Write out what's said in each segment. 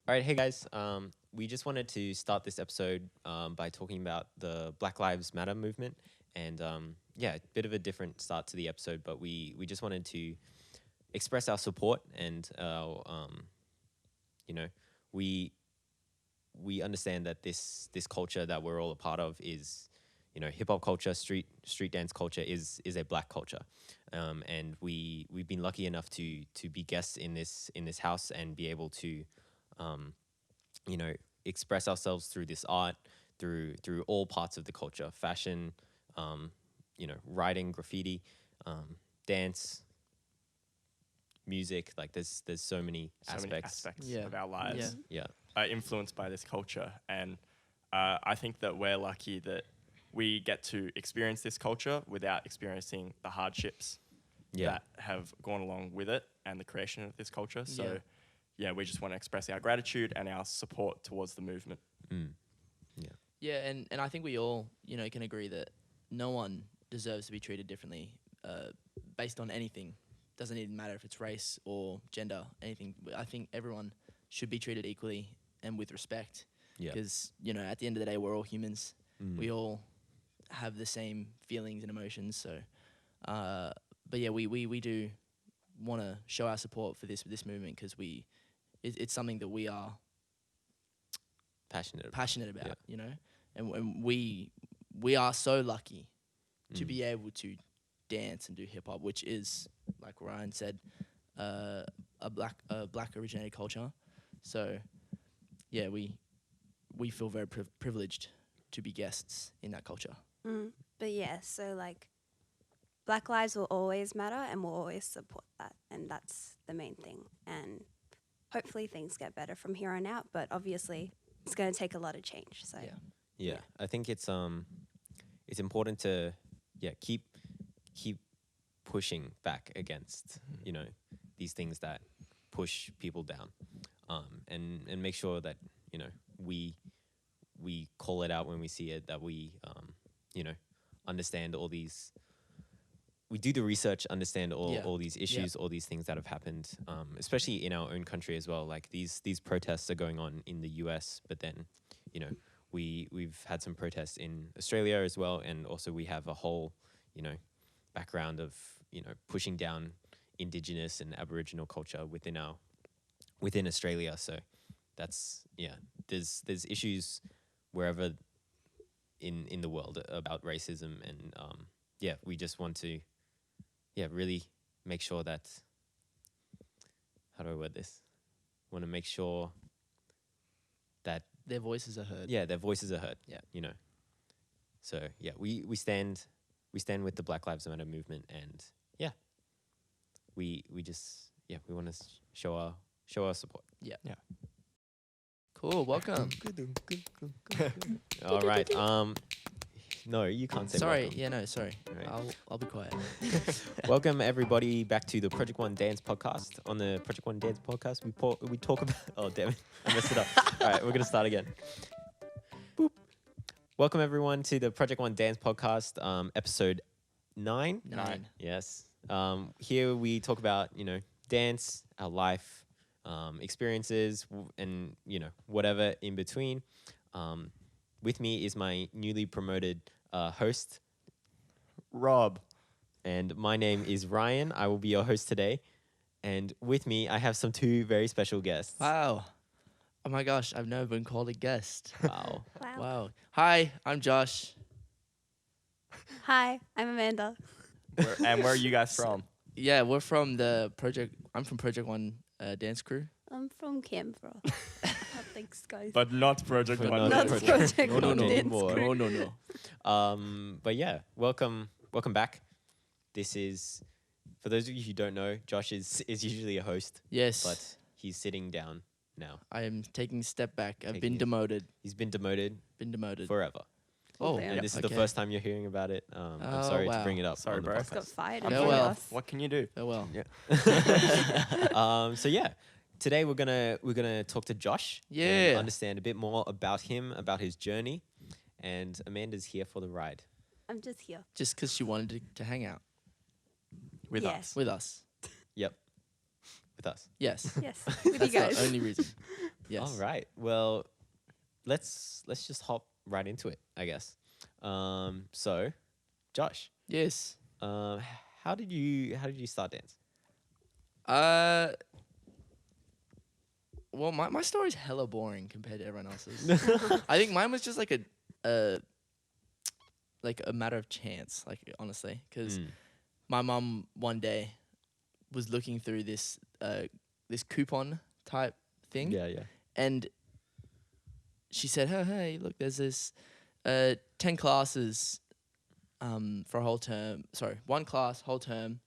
All right, hey guys. We just wanted to start this episode by talking about the Black Lives Matter movement, and yeah, a bit of a different start to the episode, but we just wanted to express our support and our you know, we understand that this culture that we're all a part of is, you know, hip hop culture, street dance culture is a Black culture, and we've been lucky enough to be guests in this house and be able to you know, express ourselves through this art, through all parts of the culture, fashion, you know, writing, graffiti, dance, music. Like there's so many aspects. Of our lives Yeah. influenced by this culture. And I think that we're lucky that we get to experience this culture without experiencing the hardships that have gone along with it and the creation of this culture. So yeah, we just want to express our gratitude and our support towards the movement. Yeah, and I think we all, you know, can agree that no one deserves to be treated differently based on anything. Doesn't even matter if it's race or gender, anything. I think everyone should be treated equally and with respect. Because, you know, at the end of the day, we're all humans. We all have the same feelings and emotions. So, but yeah, we do want to show our support for this movement because it's something that we are Passionate about, you know, and we are so lucky to be able to dance and do hip hop, which is, like Ryan said, a black originated culture. So yeah, we feel very privileged to be guests in that culture. But yeah, so like Black lives will always matter and we'll always support that, and that's the main thing. And hopefully things get better from here on out, but obviously it's going to take a lot of change. So yeah. I think it's important to keep pushing back against you know, these things that push people down, and make sure that, you know, we call it out when we see it, that we you know, understand all these. We do the research, understand all these issues, all these things that have happened, especially in our own country as well. Like these protests are going on in the US, but then, you know, we've had some protests in Australia as well, and also we have a whole, you know, background of, you know, pushing down Indigenous and Aboriginal culture within Australia. So that's there's issues wherever in the world about racism, and we just want to really make sure that, how do I word this? Want to make sure that Their voices are heard. Yeah, their voices are heard. Yeah. You know. So yeah, we stand with the Black Lives Matter movement, and we just we want to show our support. Yeah. Cool. Welcome. All right. No, you can't say Sorry. welcome. Yeah. No. Sorry. Right. I'll be quiet. Welcome everybody back to the Project One Dance podcast. On the Project One Dance podcast, we talk about. Oh damn it! I messed it up. All right, we're gonna start again. Boop. Welcome everyone to the Project One Dance podcast, episode 9. 9. Yes. Here we talk about, you know, dance, our life, experiences, and, you know, whatever in between. With me is my newly promoted host, Rob. and my name is Ryan. I will be your host today. And with me, I have some 2 very special guests. Wow. Oh my gosh, I've never been called a guest. Wow. Wow. Hi, I'm Josh. Hi, I'm Amanda. And where are you guys from? Yeah, we're from the project. I'm from Project One dance crew. I'm from Canberra. How things go. But not Project But One. not Not Project. Project No, no, One no. Dance More. Crew. No. But yeah, welcome back. This is, for those of you who don't know, Josh is usually a host, Yes. but he's sitting down now. I am taking a step back. I've Taking been it. demoted. He's been demoted forever. Oh, damn. And this is the okay. first time you're hearing about it. I'm Oh, sorry to wow. bring it up. Sorry, on the bro. Just got podcast. fired. Yeah, in front of well. us. What can you do? Oh well. Yeah. So yeah, today we're gonna talk to Josh. Yeah. And understand a bit more about him, about his journey, and Amanda's here for the ride. I'm just here. Just because she wanted to hang out With Yeah. us. with us. Yep. With us. Yes. Yes, with you That's guys. the only reason. Yes. All right. Well, let's just hop right into it, I guess. So, Josh, Yes. how did you start dance? Well, my story's hella boring compared to everyone else's. I think mine was just like a matter of chance, like honestly, because my mum one day was looking through this coupon type thing, Yeah. and she said, hey, look, there's this 10 classes for a whole term. Sorry, one class whole term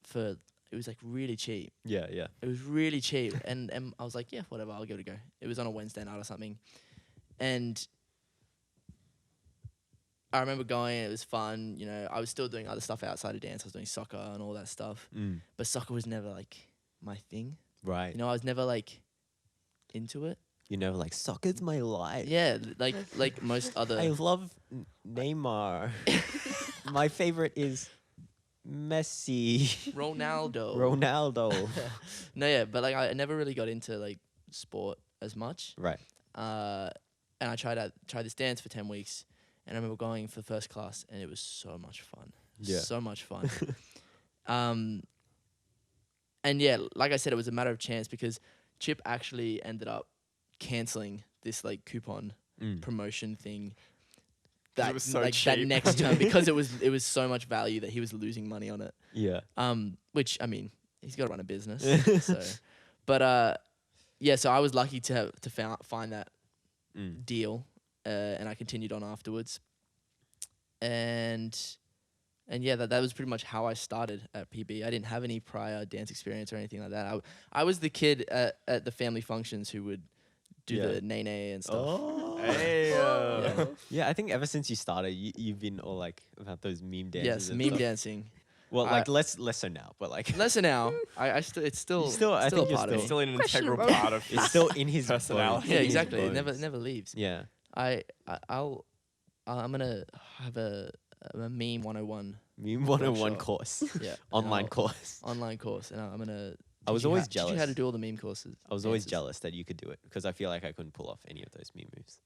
for. It was like really cheap. Yeah. It was really cheap. and I was like, yeah, whatever, I'll give it a go. It was on a Wednesday night or something. And I remember going, it was fun. You know, I was still doing other stuff outside of dance. I was doing soccer and all that stuff. But soccer was never like my thing. Right. You know, I was never like into it. You know, like soccer's my life. Yeah, like most other. I love Neymar. My favorite is Messi. Ronaldo. No, yeah, but like I never really got into like sport as much. Right. And I tried this dance for 10 weeks, and I remember going for the first class, and it was so much fun. Yeah. So much fun. And yeah, like I said, it was a matter of chance because Chip actually ended up canceling this like coupon promotion thing. That it was so like cheap. that next term because it was so much value that he was losing money on it. Yeah. Which I mean, he's got to run a business. So, but yeah, so I was lucky to find that deal, and I continued on afterwards. And yeah, that was pretty much how I started at PB. I didn't have any prior dance experience or anything like that. I was the kid at the family functions who would do the nene and stuff. Oh. Hey. Yeah, I think ever since you started, you've been all like about those meme dances. Yes, and meme stuff. dancing. Well, like less so now, but like Lesser now. It's still I think a you're part of me. Still an integral Questionable. part of it's still in his personality. bones. Yeah, In his exactly. It bones. never leaves. Yeah. I'm gonna have a meme 101. Meme 101 Workshop. course. Yeah. Online course. Online course, and I'm gonna. I was teach you always how- teach you how jealous. to do all the meme courses. I was always dances. jealous that you could do it because I feel like I couldn't pull off any of those meme moves.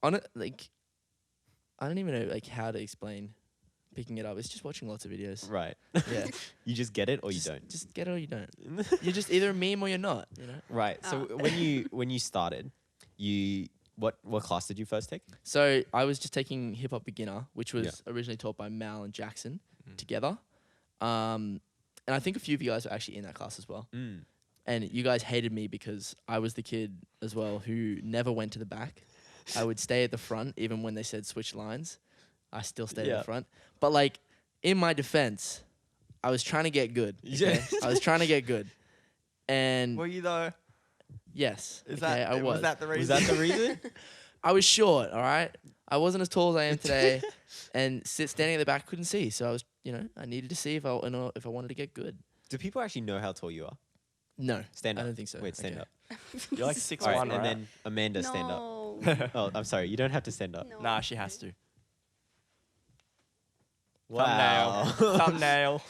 On it, like, I don't even know like how to explain picking it up. It's just watching lots of videos. Right. Yeah. You just get it or you don't. Just get it or you don't. You're just either a meme or you're not. You know. Right. So when you started, what class did you first take? So I was just taking hip hop beginner, which was originally taught by Mal and Jackson together. And I think a few of you guys were actually in that class as well. And you guys hated me because I was the kid as well who never went to the back. I would stay at the front even when they said switch lines. I still stayed at the front. But like in my defense, I was trying to get good. Okay? I was trying to get good. And Were you though? yes, Is okay, that I was. was that the reason? Was that the reason? I was short, all right? I wasn't as tall as I am today, and standing at the back couldn't see. So I was, I needed to see if I wanted to get good. Do people actually know how tall you are? No, Stand up. I don't think so. Wait, stand Okay. up. You're like 6'1", All right, right? and then Amanda, stand up. No. Oh, I'm sorry. You don't have to stand up. No. Nah, she has to. Wow. Thumbnail.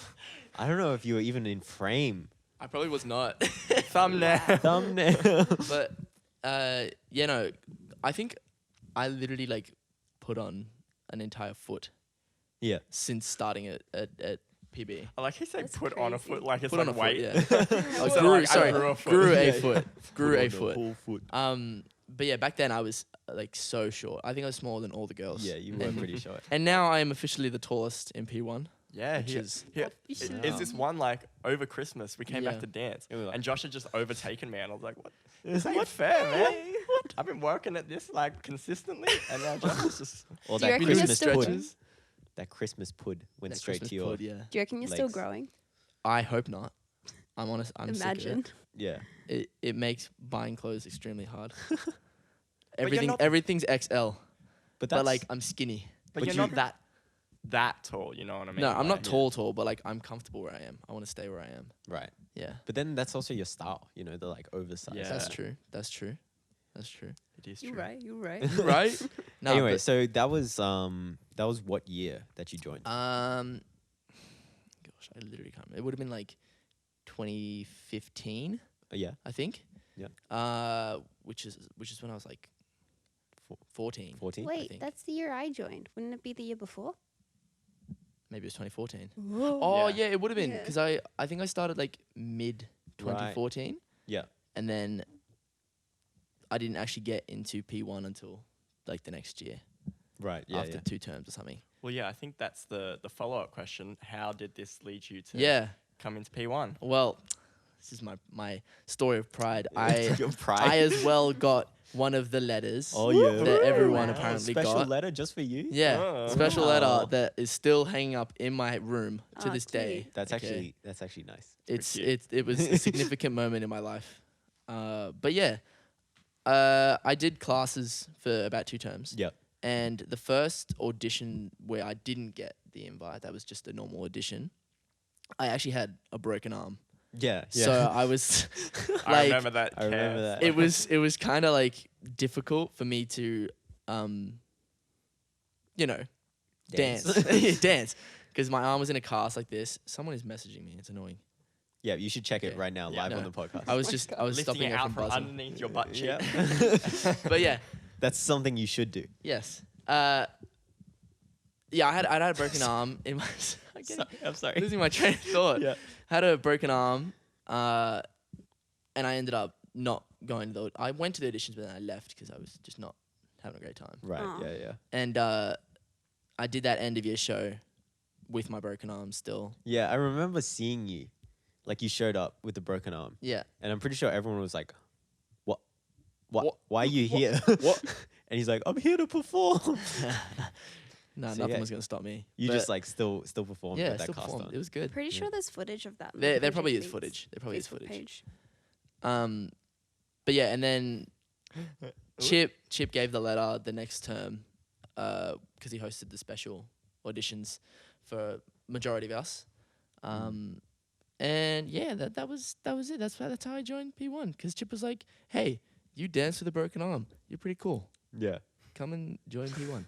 I don't know if you were even in frame. I probably was not. Thumbnail. Thumbnail. But I think I literally like put on an entire foot Yeah. since starting at PB. I like he said That's put on a crazy. foot like it's Put on like a weight. foot, yeah. So, grew, like, I sorry, grew a foot. grew a Yeah, foot. Grew a foot. Whole foot. But yeah, back then I was like so short. I think I was smaller than all the girls. Yeah, you were pretty short. And now I am officially the tallest in P1. Yeah, Which he- is- he- Officially. is this one like over Christmas we came Yeah. back to dance And we were like- and Josh had just overtaken me and I was like, what? This ain't fair, man. I've been working at this like consistently and now Josh is just Or Do you that reckon you're Christmas still pud. growing? That Christmas pud went That straight Christmas to your. pod, yeah. Do you reckon you're still legs. growing? I hope not. I'm honest. I'm Imagine. Yeah. Sick of it. It makes buying clothes extremely hard. you're not- Everything's XL, But but like I'm skinny. but you're not that tall, you know what I mean? No, I'm not Like, tall, but like I'm comfortable where I am. I want to stay where I am. right. Yeah. But then that's also your style. You know, the like oversized. Yeah. That's true. That's true. That's true. It is You're true. right. You're right. Right? No, Anyway, but, so that was what year that you joined? gosh, I literally can't remember. It would have been like 2015, Yeah. I think. Which is when I was like 14. 14? Wait, that's the year I joined. Wouldn't it be the year before? Maybe it was 2014. Whoa. Oh Yeah. yeah, it would have been Yeah. because I think I started like mid 2014, Yeah. and then I didn't actually get into P1 until like the next year Right. Yeah. after 2 terms or something. Well, yeah, I think that's the follow-up question. How did this lead you to come into P1? Well, this is my story of pride. Your pride. I as well got one of the letters Oh yeah. that everyone Wow. apparently Special got. letter just for you. Yeah, Oh. special Wow. letter that is still hanging up in my room to Oh, this day. cute. That's Okay. actually nice. It was a significant moment in my life. But yeah, I did classes for about 2 terms. Yep. And the first audition where I didn't get the invite, that was just a normal audition. I actually had a broken arm. Yeah. So I was I like, remember that. I remember Kev. that. it was kind of like difficult for me to, dance, dance, because my arm was in a cast like this. Someone is messaging me. It's annoying. Yeah, you should check it Okay. right now, Yeah. live on No. the podcast. I was Lifting stopping it it out from from buzzing. underneath your butt cheek. Yeah. But yeah, That's something you should do. yes. Yeah, I had a broken arm in my. I'm sorry. Losing my train of thought. Yeah. Had a broken arm, and I ended up not going to the. I went to the auditions, but then I left because I was just not having a great time. Right. Aw. Yeah. And I did that end of year show with my broken arm still. Yeah. I remember seeing you, like you showed up with the broken arm, Yeah. and I'm pretty sure everyone was like, "What? What? Why are you What? here?" What? And he's like, "I'm here to perform." No, So nothing yeah. was gonna stop me. You But just like still performed yeah, with that still cast performed. on. It was good. Pretty Yeah. sure there's footage of that. on There the probably Project is Beats footage. There probably is Facebook footage. page. But yeah, and then Chip gave the letter the next term because he hosted the special auditions for majority of us. And yeah, that was it. That's how I joined P1 because Chip was like, "Hey, you dance with a broken arm. You're pretty cool. Yeah. Come and join P1."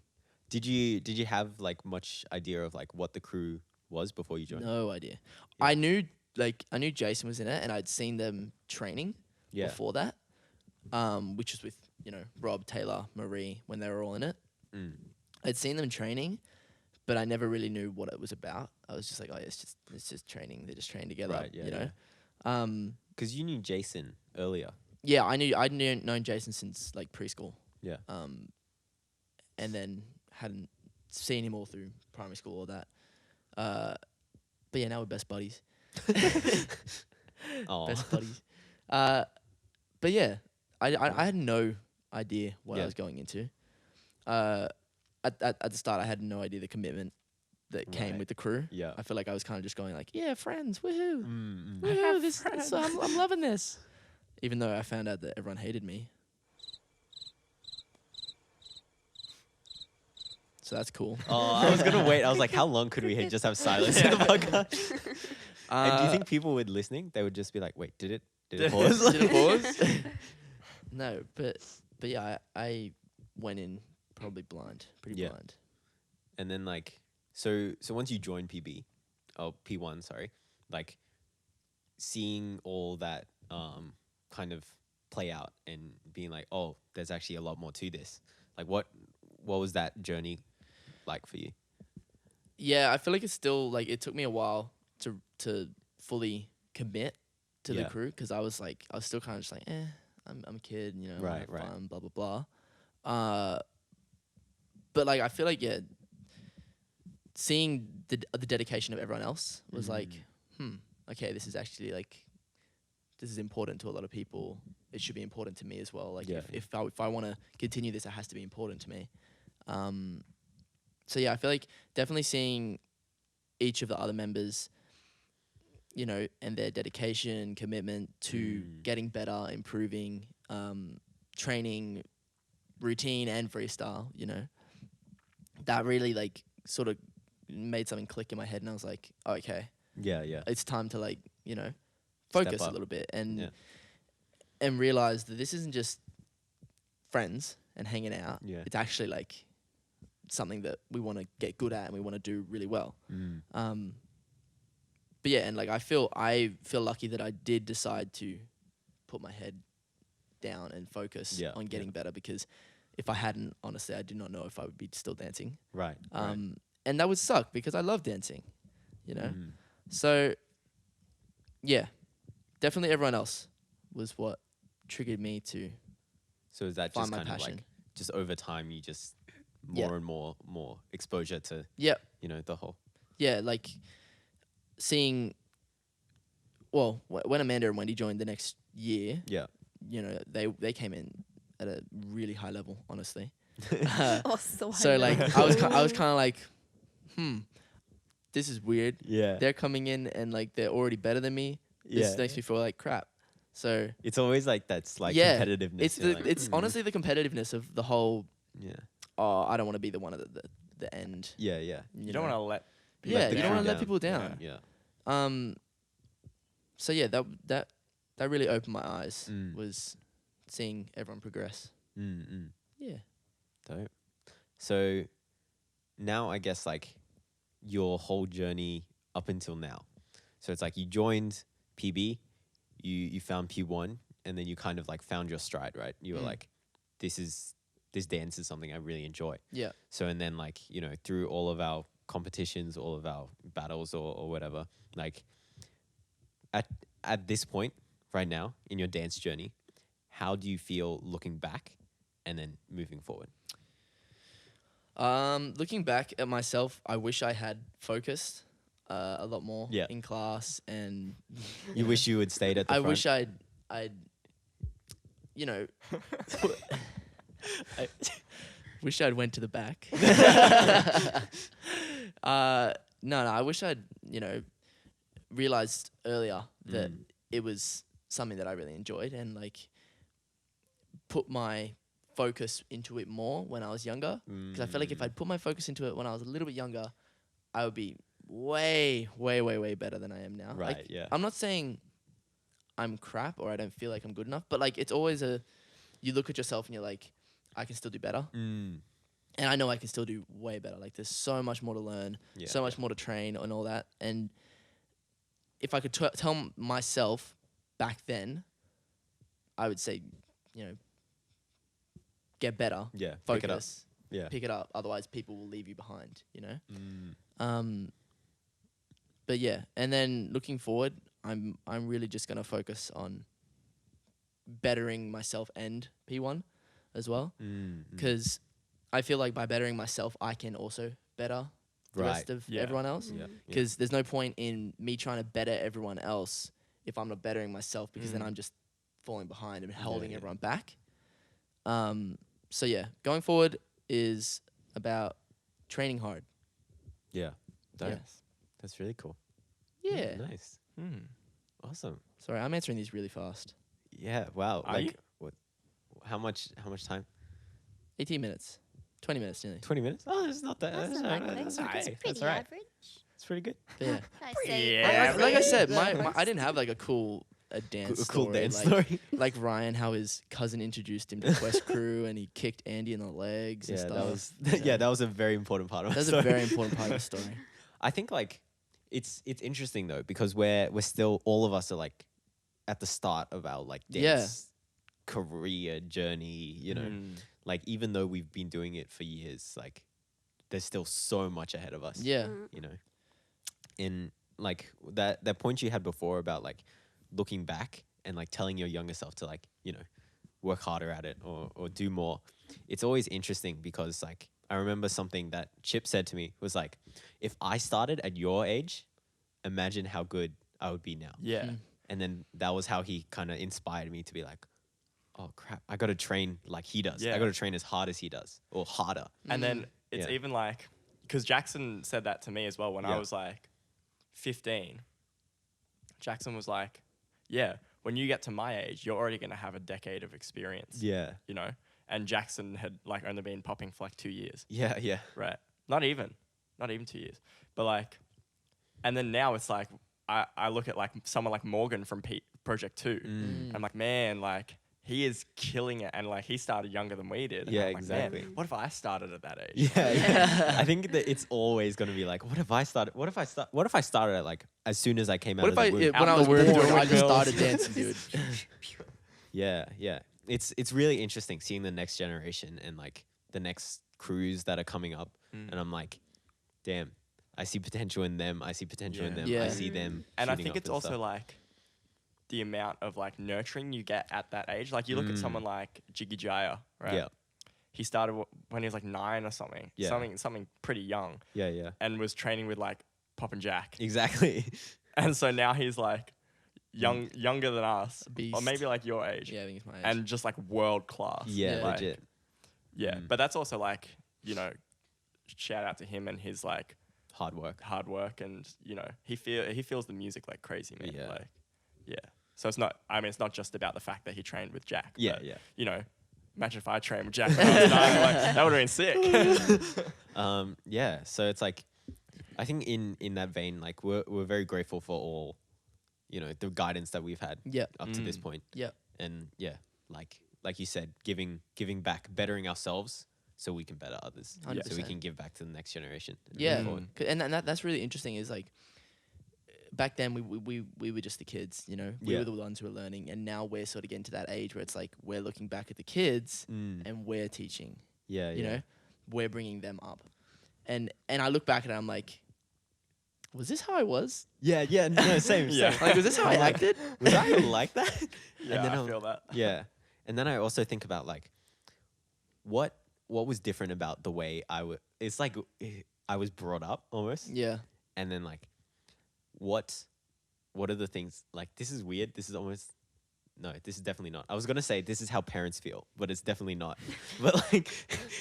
Did you have like much idea of like what the crew was before you joined? No idea. Yeah. I knew Jason was in it, and I'd seen them training Yeah. before that, which was with Rob, Taylor, Marie when they were all in it. Mm. I'd seen them training, but I never really knew what it was about. I was just like, oh, it's just training. They just train together, Right, yeah, Because you knew Jason earlier. Yeah, I'd known Jason since like preschool. Yeah. And then hadn't seen him all through primary school or that. But yeah, now we're best buddies. Oh. Best buddies. But yeah, I had no idea what I Yeah. was going into. At the start, I had no idea the commitment that came Right. with the crew. Yeah. I feel like I was kind of just going like, yeah, friends, woohoo, Mm. woohoo, I'm loving this. Even though I found out that everyone hated me. So that's cool. Oh, I was gonna wait. I was like, how long could we just have silence in the podcast? And do you think people would listening? They would just be like, wait, did it pause? Did it pause? No, but yeah, I went in probably blind, pretty Yeah. blind. And then like, so once you join P1, sorry, like seeing all that kind of play out and being like, oh, there's actually a lot more to this. Like, what was that journey like for you? Yeah, I feel like it's still like it took me a while to fully commit to the Yeah. crew because I was still kind of just like, I'm a kid, I Right, have right. fun, blah blah blah. But like I feel like seeing the dedication of everyone else was like, okay, this is actually like this is important to a lot of people. It should be important to me as well. Like Yeah. if I want to continue this, it has to be important to me. So yeah, I feel like definitely seeing each of the other members, and their dedication, commitment to getting better, improving, training, routine and freestyle, that really like sort of made something click in my head, and I was like, oh, okay, Yeah. it's time to like, focus a up. little bit Yeah. and realize that this isn't just friends and hanging out. Yeah. It's actually like something that we want to get good at and we want to do really well. But yeah, and like I feel lucky that I did decide to put my head down and focus Yeah, on getting better, because if I hadn't, honestly, I do not know if I would be still dancing. Right. And that would suck because I love dancing, you know? Mm. So, yeah, definitely everyone else was what triggered me to So is that find just my kind of passion. like, just over time, you just Yeah. more and more exposure to, Yeah. you know, the whole. Yeah, like seeing, well, when Amanda and Wendy joined the next year, Yeah. you know, they came in at a really high level, honestly. Also, So like I was kind of like, this is weird. Yeah. They're coming in and like they're already better than me. This Yeah. makes me feel like crap. So It's always like that's like yeah, competitiveness. it's You're the like, it's honestly the competitiveness of the whole. Yeah. Oh, I don't want to be the one at the end. Yeah. Yeah. You don't want to let Yeah, the you don't crew want to let down. people down. Yeah. So yeah, that really opened my eyes. Mm. Was seeing everyone progress. Yeah. Dope. So now I guess like your whole journey up until now. So it's like you joined PB, you found P1, and then you kind of like found your stride, right? You were like, this dance is something I really enjoy. Yeah. So and then like, you know, through all of our competitions, all of our battles or whatever, like at this point right now in your dance journey, how do you feel looking back and then moving forward? Looking back at myself, I wish I had focused a lot more in class, and You wish you had stayed at the I front? wish I'd you know I wish I'd went to the back. No, I wish I'd, you know, realized earlier that it was something that I really enjoyed, and like put my focus into it more when I was younger. Because I feel like if I'd put my focus into it when I was a little bit younger, I would be way better than I am now. Right, like, yeah. I'm not saying I'm crap or I don't feel like I'm good enough, but like it's always you look at yourself and you're like, I can still do better. And I know I can still do way better. Like there's so much more to learn, so much more to train and all that. And if I could tell myself back then, I would say, you know, get better. Yeah, Focus. pick it up. Yeah. Pick it up. Otherwise, people will leave you behind, you know? But yeah, and then looking forward, I'm really just going to focus on bettering myself and P1 as well. Because I feel like by bettering myself, I can also better the rest of everyone else. Because there's no point in me trying to better everyone else if I'm not bettering myself, because then I'm just falling behind and holding everyone back. So yeah, going forward is about training hard. Yeah. Dope. Yes. That's really cool. Yeah. Nice. Awesome. Sorry, I'm answering these really fast. Yeah. Wow. Are you? What? How much time? 18 minutes. 20 minutes nearly. 20 minutes? Oh, it's not that. That's That's, not bad. that's That's okay. pretty That's all right. average. It's pretty good. But yeah. I say Yeah, like I said, average. I didn't have like a cool dance A cool story. dance like, story. like Ryan, how his cousin introduced him to Quest Crew and he kicked Andy in the legs and Yeah, stuff. that was that was a very important part of my That's story. a very important part of the story. I think like it's interesting though, because we're still, all of us are like at the start of our like dance career journey, you know. Like even though we've been doing it for years, like there's still so much ahead of us. Yeah. You know. In like that point you had before about like looking back and like telling your younger self to like, you know, work harder at it or do more. It's always interesting because like I remember something that Chip said to me was like, if I started at your age, imagine how good I would be now. Yeah. And then that was how he kind of inspired me to be like, oh crap, I got to train like he does. Yeah. I got to train as hard as he does, or harder. And then it's Yeah. even like, because Jackson said that to me as well when I was like 15. Jackson was like, yeah, when you get to my age, you're already going to have a decade of experience. Yeah. You know? And Jackson had like only been popping for like 2 years. Yeah. Yeah. Right. Not even 2 years. But like, and then now it's like, I look at like someone like Morgan from Project 2. And I'm like, man, like he is killing it. And like he started younger than we did. And Yeah, I'm like, man, exactly. what if I started at that age? Yeah. I think that it's always going to be like, what if I started at like as soon as I came out What of if the womb? when I was the womb born, doing I just windmills. started dancing, dude? Yeah. it's really interesting seeing the next generation and like the next crews that are coming up, and I'm like, damn, I see potential in them. I see potential in them. Yeah. I see them. And I shooting think up it's and also stuff. like the amount of like nurturing you get at that age. Like you look at someone like Jiggy Jaya, right? Yeah. He started when he was like 9 or something. Yeah. Something pretty young. Yeah. And was training with like Pop and Jack. Exactly. And so now he's like younger than us. A beast. Or maybe like your age. Yeah, I think it's my age. And just like world class. Yeah, Like, legit. Yeah. But that's also like, you know, shout out to him and his like Hard work. And, you know, he feels the music like crazy, man. Yeah. Like, yeah. So it's not just about the fact that he trained with Jack. Yeah, but, yeah. You know, imagine if I trained with Jack when I was 9, like, that would have been sick. Yeah. So it's like, I think in that vein, like we're very grateful for all, you know, the guidance that we've had up to this point. Yeah. And yeah, like you said, giving back, bettering ourselves so we can better others. 100%. So we can give back to the next generation. and Yeah, move forward. and that's really interesting. Is like back then we were just the kids, you know. We Yeah. were the ones who were learning, and now we're sort of getting to that age where it's like we're looking back at the kids and we're teaching. Yeah, You know, we're bringing them up, and I look back and I'm like, was this how I was? Yeah, no, same. Yeah. same. Like, was this how I acted? Was I like that? Yeah, and then I feel that. Yeah. And then I also think about like what was different about the way it's like I was brought up almost. Yeah. And then like what are the things like this is weird. This is almost no, this is definitely not. I was gonna say this is how parents feel, but it's definitely not. But like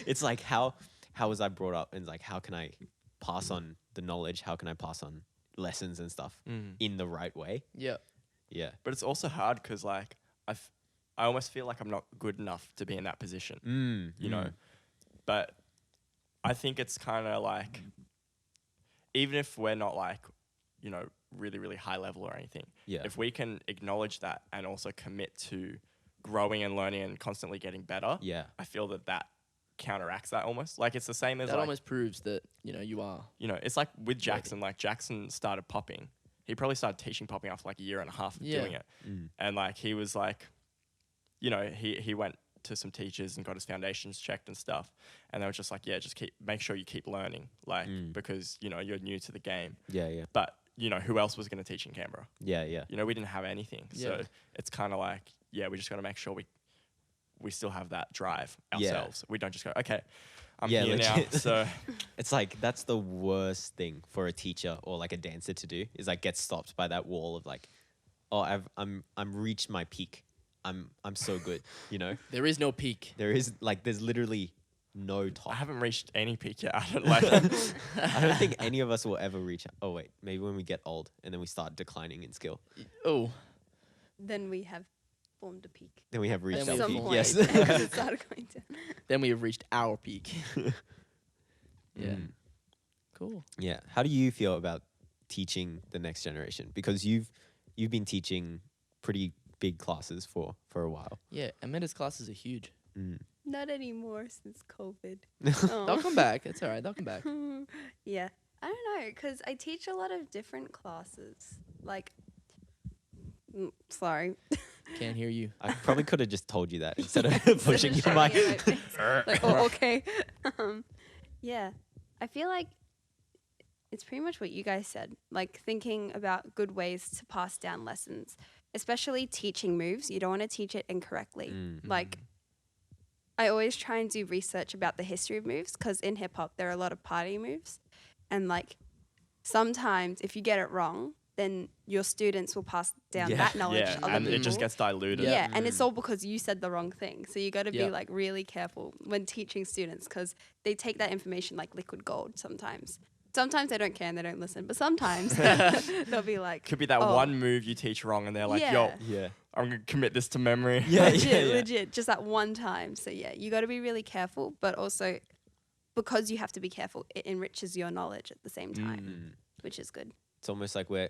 it's like how was I brought up and like how can I pass on the knowledge? How can I pass on lessons and stuff in the right way? Yeah. Yeah. But it's also hard because like I almost feel like I'm not good enough to be in that position, you know. But I think it's kind of like, even if we're not like, you know, really, really high level or anything, if we can acknowledge that and also commit to growing and learning and constantly getting better, I feel that counteracts that almost. Like it's the same as That like, almost proves that, you know, you are. you know, it's like with Jackson, like Jackson started popping. He probably started teaching popping after like a year and a half of doing it. And like he was like, you know, he went to some teachers and got his foundations checked and stuff. And they were just like, yeah, just make sure you keep learning. Like, because, you know, you're new to the game. Yeah. But, you know, who else was going to teach in Canberra? Yeah. You know, we didn't have anything. Yeah. So it's kind of like, yeah, we just got to make sure we still have that drive ourselves. We don't just go, okay, I'm here legit. now. So it's like that's the worst thing for a teacher or like a dancer to do is like get stopped by that wall of like, oh, I'm reached my peak. I'm so good, you know? There is no peak. There's literally no top. I haven't reached any peak yet. I don't like I don't think any of us will ever reach. Oh wait, maybe when we get old and then we start declining in skill. Oh. Then we have formed a peak. Then we have reached Then our we peak. have Yes. Because it started going down. Then we have reached our peak. Yeah. Cool. Yeah. How do you feel about teaching the next generation? Because you've been teaching pretty big classes for a while. Yeah, Amanda's classes are huge. Not anymore since COVID. They'll come back. It's all right. They'll come back. Yeah. I don't know, because I teach a lot of different classes. Like, sorry. Can't hear you. I probably could have just told you that instead of pushing your Shoving mic. it in my face. Like, oh, okay. Yeah. I feel like it's pretty much what you guys said. Like, thinking about good ways to pass down lessons, especially teaching moves. You don't want to teach it incorrectly. Like, I always try and do research about the history of moves because in hip hop, there are a lot of party moves. And like, sometimes if you get it wrong, then your students will pass down that knowledge to other and people. it just gets diluted. Yeah, and it's all because you said the wrong thing. So you got to be like really careful when teaching students because they take that information like liquid gold sometimes. Sometimes they don't care and they don't listen, but sometimes they'll be like... Could be that one move you teach wrong and they're like, yo, I'm going to commit this to memory. Legit, just that one time. So yeah, you got to be really careful, but also because you have to be careful, it enriches your knowledge at the same time, which is good. It's almost like we're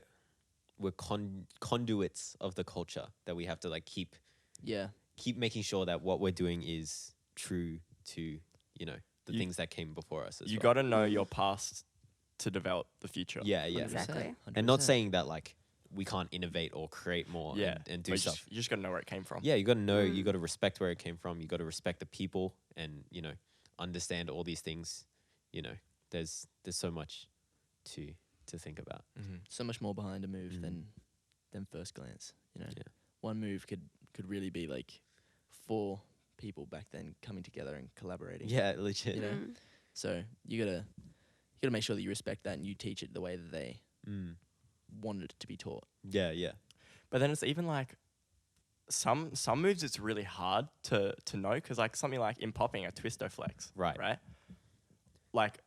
conduits of the culture that we have to like keep making sure that what we're doing is true to, you know, the things that came before us as You well. got to know your past to develop the future. Yeah. 100%. Exactly. And not saying that like, we can't innovate or create more Yeah. and do But stuff. you just got to know where it came from. Yeah, you got to know, you got to respect where it came from. You got to respect the people and, you know, understand all these things. You know, there's so much to think about. Mm-hmm. So much more behind a move than first glance. You know, Yeah. one move could really be like 4 people back then coming together and collaborating. Yeah, legit. You know, so you gotta make sure that you respect that and you teach it the way that they wanted it to be taught. Yeah, yeah. But then it's even like some moves it's really hard to know because like something like in popping a twisto flex, right? Like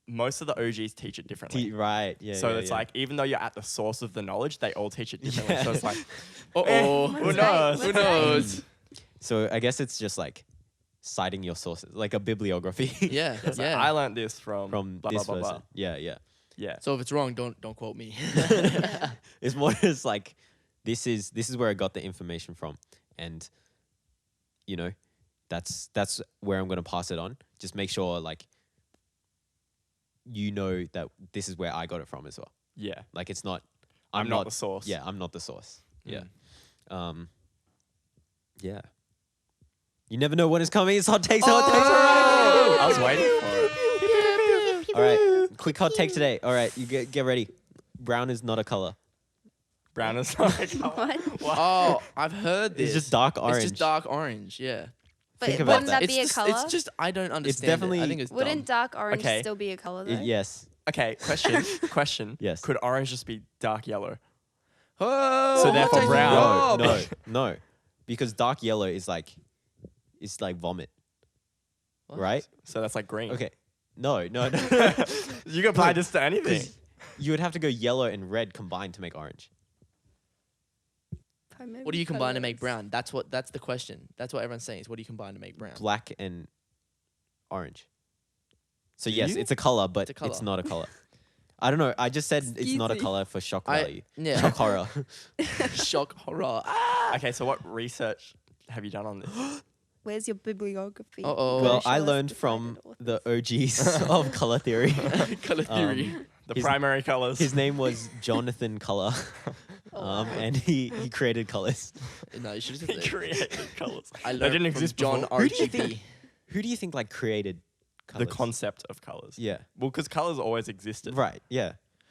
most of the OGs teach it differently. Right, yeah. So yeah, it's yeah. like even though you're at the source of the knowledge, they all teach it differently. So it's like, Who What's knows? right? Who knows? So I guess it's just like citing your sources, like a bibliography. Yeah, it's like, yeah. I learned this from From blah, this blah, blah, person. blah. Yeah, yeah. Yeah. So if it's wrong, don't quote me. It's more just like this is where I got the information from, and you know, that's where I'm gonna pass it on. Just make sure like you know that this is where I got it from as well. Yeah. Like it's not I'm not the source. Yeah, I'm not the source. Yeah. Yeah. You never know when it's coming. It's hot takes. Hot takes. Oh! I was waiting for it. All right. Quick hot take today. All right. You get ready. Brown is not a color. Brown is like What? Oh, I've heard this. It's just dark orange. It's just dark orange. Yeah. But Think about wouldn't that. that be a color? It's just I don't understand. definitely- I think it's Wouldn't dumb. dark orange Okay. still be a color though? Yes. Okay, question. Yes. Could orange just be dark yellow? Oh, So therefore hot take brown. No, Rob. no. Because dark yellow is like, it's like vomit, What? right? So that's like green. Okay. No. You can apply this to anything. 'Cause you would have to go yellow and red combined to make orange. What do you combine to make brown? That's the question. That's what everyone's saying. Is what do you combine to make brown? Black and orange. So Do yes, you? it's a color, but It's a colour. it's not a color. I don't know. I just said it's Excuse not a me. color for shock value. Yeah. Shock horror. Shock horror. Ah! Okay, so what research have you done on this? Where's your bibliography? Uh-oh. Well, Show I us learned the from cited the OGs of color theory. Color theory. The His- primary colors. His name was Jonathan Color, and he created colors. No, you should He have said created colors. I They learned didn't from exist John before. Who do you RGB. think- Who do you think like created colors? The concept of colors. Yeah. Well, because colors always existed. Right. Yeah.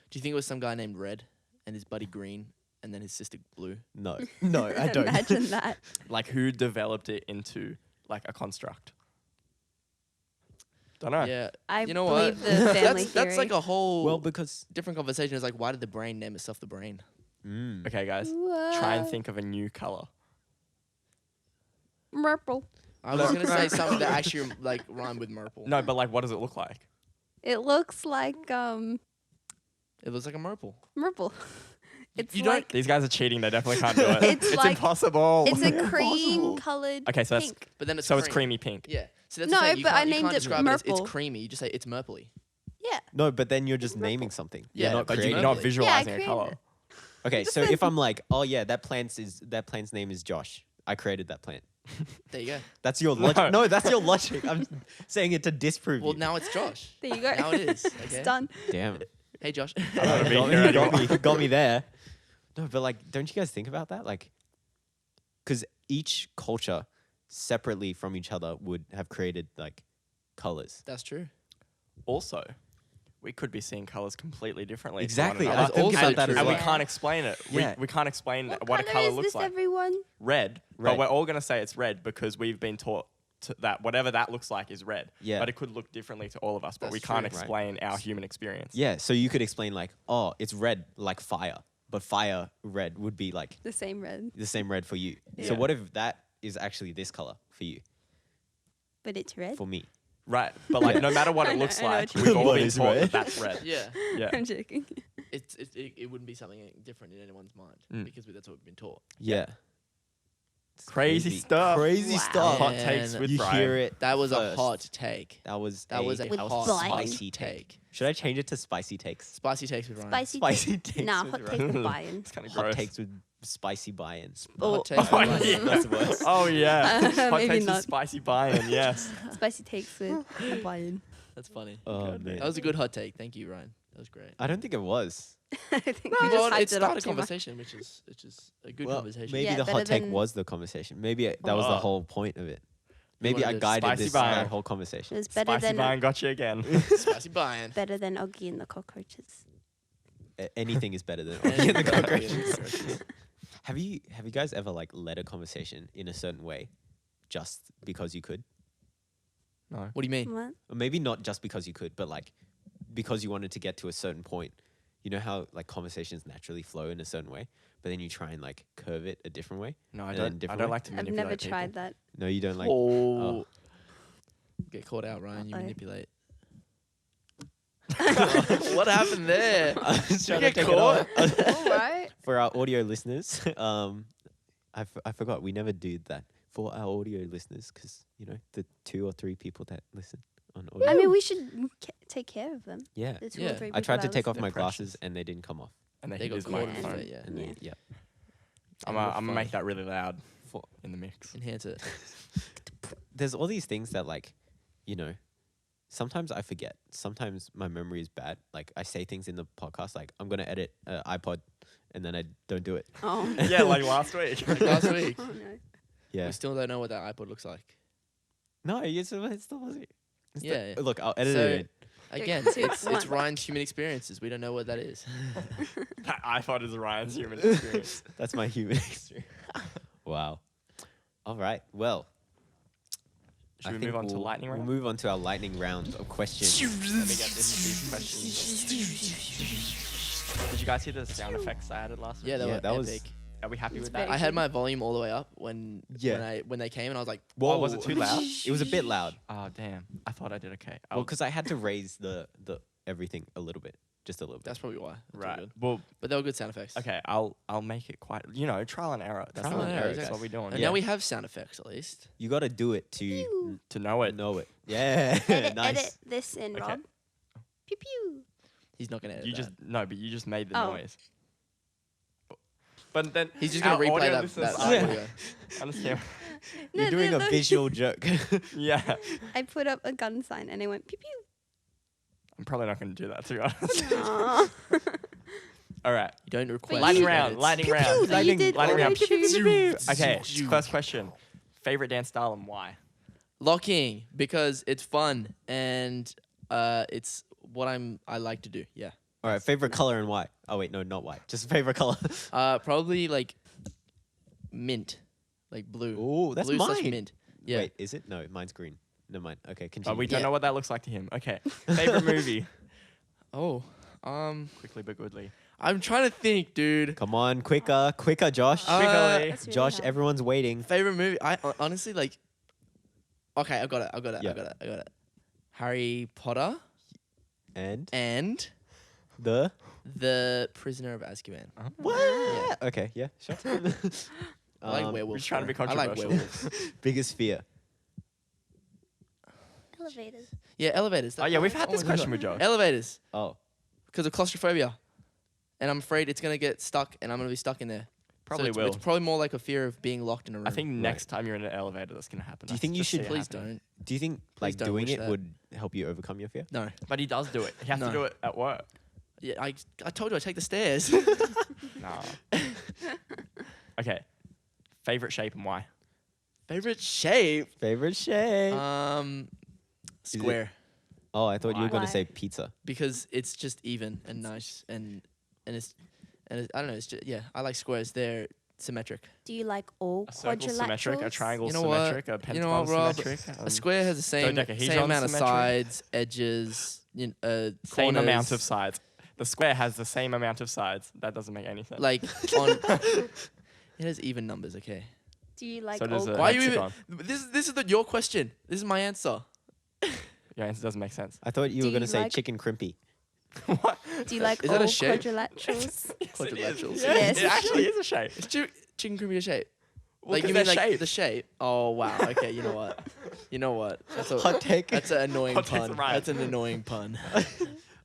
Do you think it was some guy named Red and his buddy Green and then his sister Blue? No. No, I don't. Imagine that. Like who developed it into like a construct? Don't know. Yeah. I you know believe what? the family that's like theory. a whole Well, because different conversation. It's like, why did the brain name itself the brain? Okay, guys. Try and think of a new color. Purple. I was gonna say something that actually like rhymed with Merple. No, but like, what does it look like? It looks like It looks like a Merple. purple. It's You don't- like These guys are cheating. They definitely can't do it. It's like- impossible. it's a cream colored Okay, so that's- pink. But then it's so it's cream. creamy pink. Yeah. So that's No, the thing. You but I can't- you named can't it describe it as Merple. it's creamy. You just say it's Merpley. Yeah. no, but then you're just naming something. Yeah, You're not But creating. you're not Merpley. visualizing Yeah, I a color. created Okay, so if I'm like, oh yeah, that plant's name is Josh. I created that plant. There you go. That's your logic. No, that's your logic. I'm saying it to disprove Well, you. now it's Josh. There you go. Now it is. It's Okay. done. Damn. Hey, Josh. I don't You wanna be here anymore. got me there. No, but like, don't you guys think about that? Like, because each culture separately from each other would have created like colors. That's true. Also, we could be seeing colors completely differently. to one Exactly. I another. was thinking also about that true. as And well. we can't explain it. Yeah. We can't explain What what a color color is looks this, like. everyone? Red. Red. But we're all going to say it's red because we've been taught that whatever that looks like is red. Yeah. But it could look differently to all of us, but That's we can't true. explain our human experience. Yeah, so you could explain like, oh, it's red like fire, but fire red would be like The same red, the same red for you. So Yeah. what if that is actually this color for you, but it's red. for me? Right. But like no matter what I it know- looks I know like, what you we've mean. all What been is taught red? that that's red. Yeah. Yeah. I'm joking. It wouldn't be something different in anyone's mind because that's what we've been taught. Yeah. It's Crazy stuff. Crazy Wow. stuff. Hot Man, takes with you Brian. hear it. That was first. a hot take. That was That was a With hot Brian. spicy take. Should I change it to spicy takes? Spicy takes with Ryan. Spicy. Spicy takes. Nah, with hot Ryan. take with Byann. It's kind of Hot gross. takes with spicy buy-ins. Oh, Hot takes Oh, with Ryan. yeah. That's worse. Oh yeah. Hot Maybe takes with not. spicy buy-in, yes. Spicy takes with Byann. That's funny. Oh God, man. That was a good hot take. Thank you, Ryan. That was great. I don't think it was. I think we Well, just hyped it it started up a too much. conversation, which is a good conversation. Maybe Yeah, the better hot take than- was the conversation. Maybe that was the Oh. whole point of it. We Maybe I wanted to guided spicy this Byann. whole It conversation. was better Spicy than Byann got you again. Spicy Byann. better than Oggy and the cockroaches. Anything is better than And Oggy and the Oggy and the cockroaches. cockroaches. Have you guys ever like led a conversation in a certain way, just because you could? No. What do you mean? What? Or maybe not just because you could, but like because you wanted to get to a certain point. You know how like conversations naturally flow in a certain way, but then you try and like curve it a different way. No, I And don't. then different I don't way? like to I've manipulate never people. tried that. No, you don't like. Oh. Get caught out, Ryan. You Uh-oh. manipulate. What happened there? I was trying to get take it caught? off. All right. For our audio listeners, I forgot we never did that for our audio listeners because you know the 2 or 3 people that listen on audio. I mean, we should take care of them. Yeah, The 2 Yeah. or 3 I tried to people take that off my They're glasses precious. and they didn't come off. And They they got hit his caught in the microphone. face, yeah. And Yeah. then, yeah. I'm And we're gonna fine. make that really loud For, in the mix. Enhance it. there's all these things that like, you know, sometimes I forget. Sometimes my memory is bad. Like I say things in the podcast like I'm gonna edit iPod, and then I don't do it. Oh. Yeah, like last week. Like last week. Oh no. Yeah. We still don't know what that iPod looks like. No, it's still was Yeah. Look, I'll edit So- it in. Again, Two, it's one. Ryan's human experiences. We don't know what that is. That iPod is Ryan's human experience. That's my human experience. Wow. All right. Well, Should I we think move on to lightning round? We'll move on to our lightning round of questions. Let me get into these questions. Did you guys hear the sound effects I added last week? Yeah, Yeah, that that was was- epic. Are we happy It's with that? very I had my volume all the way up when Yeah. when they came, and I was like, Whoa, was it "Whoa." too loud? It was a bit loud. Oh, damn. I thought I did okay. Well, because I had to raise the everything a little bit, just a little bit. That's probably why. That's all right. good. Well, But they were good sound effects. okay. I'll make it quite. Trial and error. That's Trial what and error, That's exactly. what we're doing. And Yeah. now we have sound effects at least. You got to do it to Pew. To know it. know it. Yeah. Edit, Nice. edit this in, Okay. Rob. Pew pew. He's not gonna edit You that. just but you just made the Oh. noise. But then He's just gonna our replay audio that listeners that aren't- audio. Understand? You're No, doing no, a no. visual joke. Yeah. I put up a gun sign and it went pew pew. I'm probably not going to do that, to be honest. Aw. All right. You don't request Lightning edits. round. Lightning Pew, pew, round. but you did Lightning all round. the pew, pew, pew, pew. Okay. First question. Favorite dance style and why? Locking because it's fun and it's what I like to do. Yeah. All right. Favorite color and why? Oh wait, no, not white. Just favorite color. Probably like mint, like blue. Ooh, that's blue slash mine. mint. Yeah. Wait, is it? No, mine's green. Never mind. Okay, continue. But we don't Yeah. know what that looks like to him. Okay. Favorite movie? Oh. Quickly but goodly. I'm trying to think, dude. Come on, quicker, Josh. Quickly. That's really Josh, hard. everyone's waiting. Favorite movie? Honestly like. Okay, I got it. Yeah. I got it. Harry Potter And and the The Prisoner of Azkaban. what? Yeah. Okay, yeah, sure. I like Um, werewolves. We're trying to be though. I like controversial. werewolves. Biggest fear. Elevators. Yeah, elevators. Oh, yeah, we've had Oh this my question God. with Josh. Elevators, Oh, because of claustrophobia, and I'm afraid it's gonna get stuck, and I'm gonna be stuck in there. Probably it's, will. It's probably more like a fear of being locked in a room. I think next time you're in an elevator, that's going to happen. Do you think you should- Please don't. do you think Please like don't doing wish it that. would help you overcome your fear? No. But he does do it. He has No. to do it at work. Yeah, I told you I take the stairs. Nah. Okay. Favorite shape and why? Favorite shape? Favorite shape? Square, Oh, I thought you were going Why? to say pizza. because it's just even and nice and it's I don't know. It's just, yeah, I like squares. They're symmetric. Do you like all A circle symmetric, a quadrilaterals? triangle You know what? symmetric, a You pentagon know what, Rob? symmetric. A square has the same dodecahedron amount of symmetric. sides, edges, Same amount of corners. sides. The square has the same amount of sides. That doesn't make any sense. Like on, it has even numbers. Okay. Do you like So does all a Why are you even? hexagon. This is your question. This is my answer. Your answer doesn't make sense. I thought you Do were going to you say like- chicken crimpy. What? Do you like Is all that a shape? quadrilaterals? Quadrilaterals. Yes. It actually is a shape. Is chicken crimpy a shape? Well, Like 'cause you mean they're like shaped. the shape? Oh wow. Okay. You know what? You know what? That's a Hot take. That's an annoying Hot take's pun. right. That's an annoying pun.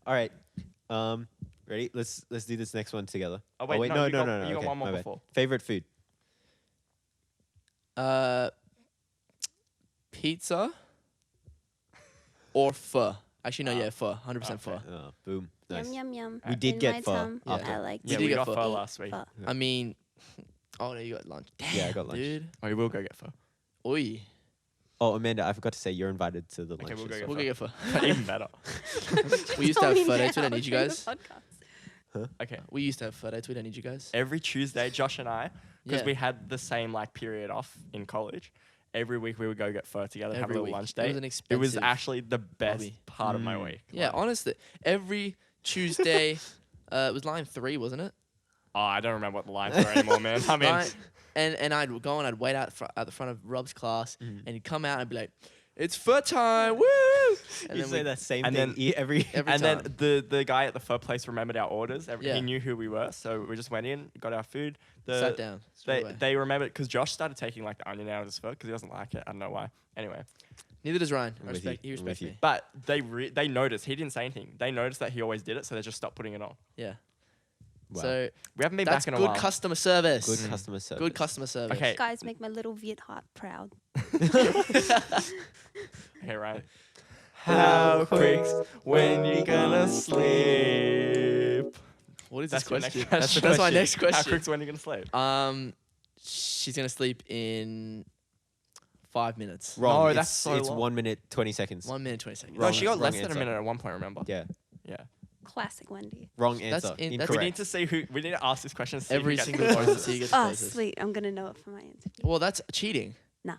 All right. Ready? Let's do this next one together. Oh, wait, no, no, you no, got- no, no. you got okay, one more my bad. before. Favorite food? Pizza or pho. Actually, no, yeah, pho. 100% pho. Oh, boom. Nice. Yum yum yum. We did In get my pho tum, after. I like We Yeah, did we get got pho. pho last week. pho. I mean, oh no, you got lunch. Damn, Yeah, I got lunch. dude. Oh, we will go get pho. Oi. Oh, Amanda, I forgot to say you're invited to the lunch. we'll go as get We'll well. go get pho. Even better. We used to have Tell me pho dates. We now don't need you during the guys. podcast. Okay. We used to have pho dates. We don't need you guys. Every Tuesday, Josh and I, because Yeah. we had the same like period off in college, every week we would go get pho together, have a Every little week. lunch It date. was an It expensive was actually the best hobby. part of my week. Yeah, Like, honestly, every Tuesday, it was line 3, wasn't it? oh, I don't remember what the lines were anymore, man. I mean, And I'd go and I'd wait out at the front of Rob's class, Mm. and he'd come out and be like, "It's pho time, woo!" And You then say we- that same and thing then- every. every and time. then the guy at the pho place remembered our orders. Yeah. He knew who we were, so we just went in, got our food. sat down. straight away. They remembered because Josh started taking like the onion out of his pho because he doesn't like it. I don't know why. Anyway, Neither does Ryan. I'm with you. He I'm with respects you. me. but they noticed he didn't say anything. They noticed that he always did it, so they just stopped putting it on. Yeah. Wow. So We haven't been that's back in a good while. customer service. Good customer service. Good customer service. Okay. Guys make my little Viet heart proud. Okay, right. How quick's when you gonna sleep? What is That's this your question? next That's, question. that's my next How question. quick's when you gonna sleep? She's gonna sleep in 5 minutes. Wrong. No, it's, that's so It's long. 1 minute 20 seconds. 1 minute 20 seconds. No, Wrong- she got wrong less than answer. a minute at one point. Remember? Yeah. Yeah. Classic Wendy. Wrong That's answer. in- that's- We Incorrect. need to see who. We need to ask this question. See who Every gets single the person closest. to see gets the Oh, closest. sweet. I'm going to know it for my answer. Well, that's cheating. Nah.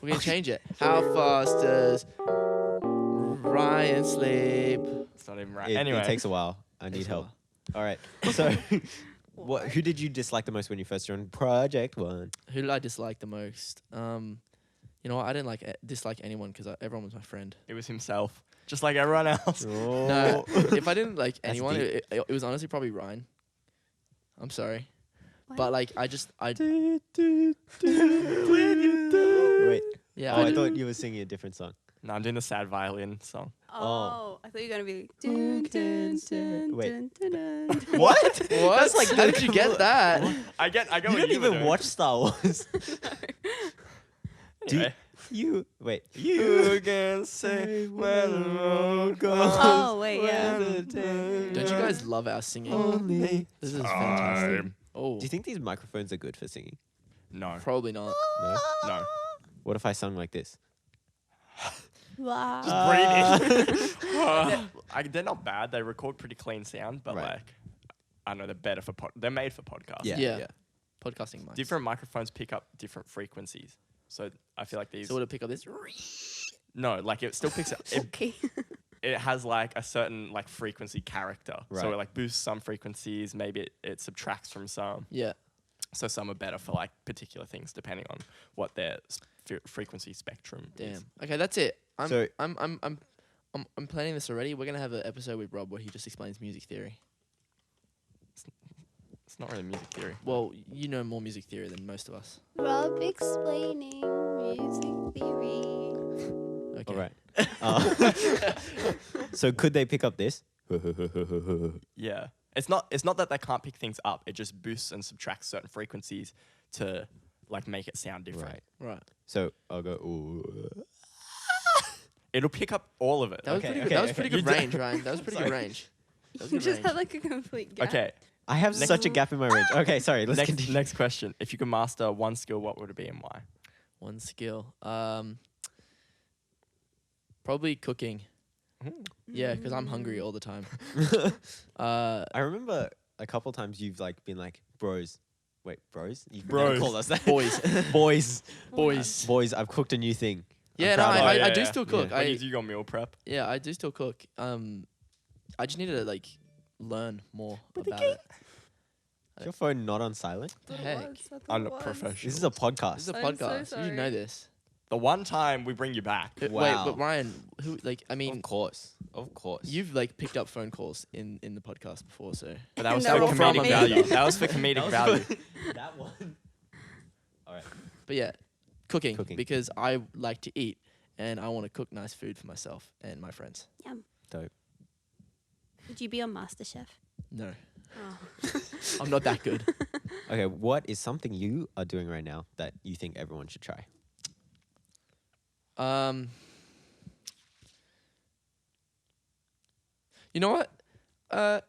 We're gonna change it. How fast does Ryan sleep? It's not even right. It, Anyway, it takes a while. I need Takes a help. while. All right. So, who did you dislike the most when you first joined Project One? Who did I dislike the most? You know what? I didn't dislike anyone because everyone was my friend. it was himself, just like everyone else. Oh. No, if I didn't like That's anyone, deep. it was honestly probably Ryan. I'm sorry, Why? but like I Wait. yeah. Oh, I I thought you were singing a different song. No, I'm doing the sad violin song. Oh, I thought you were going to be dun, dun, dun, Wait. dun, dun, dun. What? what? That's like How did you get that? I get. You what don't were even doing. watch Star Wars. Do Anyway. you? Wait. You can say where the road goes. Oh, wait, yeah. Don't you guys love our singing? Only This is fantastic. time. Oh, Do you think these microphones are good for singing? No. probably not. No. No. What if I sung like this? Wow. They're not bad. They record pretty clean sound, but Right. like, I don't know, they're better for they're made for podcasts. Yeah. Podcasting mics. Different microphones pick up different frequencies. So I feel like these. So would it pick up this? No, like it still picks up. Okay. It has like a certain like frequency character. So Right. it like boosts some frequencies. Maybe it subtracts from some. Yeah. So some are better for like particular things depending on what their frequency spectrum is. Damn. Okay, that's it. So- I'm planning this already. We're gonna have an episode with Rob where he just explains music theory. It's not really music theory. Well, you know more music theory than most of us. Rob explaining music theory. Okay. All right. So could they pick up this? Yeah. It's not that they can't pick things up. It just boosts and subtracts certain frequencies to like make it sound different. Right. Right. So I'll go. Ooh. It'll pick up all of it. That was Okay, pretty good. okay, That was okay. pretty You good did- range, Ryan. That was pretty good Sorry. range. That was You good just range. had like a complete gap. Okay. I have such a gap in my range. Okay, sorry. Let's continue. Next question. If you could master one skill, what would it be and why? One skill. Probably cooking. Yeah, because I'm hungry all the time. I remember a couple times you've like been like, bros. Wait, bros? You've never Bros. called us that. Boys. Boys. Boys, I've cooked a new thing. I'm Yeah, no, proud of I, it. I do still cook. Yeah. When you do your meal prep. Yeah, I do still cook. I just need to like learn more about it. Is your phone not on silent? The heck? I'm not professional. This is a podcast. This is a I'm so podcast. You should know sorry. this. The one time we bring you back. Wait, Wow. but Ryan, who like I mean, Of course. Of course. you've like picked up phone calls in the podcast before, so But that was No, for from comedic me. value. That was for comedic That was value. for- that one. All right. but yeah, cooking, Cooking. because I like to eat and I want to cook nice food for myself and my friends. Dope. Would you be on MasterChef? No, Oh. I'm not that good. Okay, what is something you are doing right now that you think everyone should try? You know what?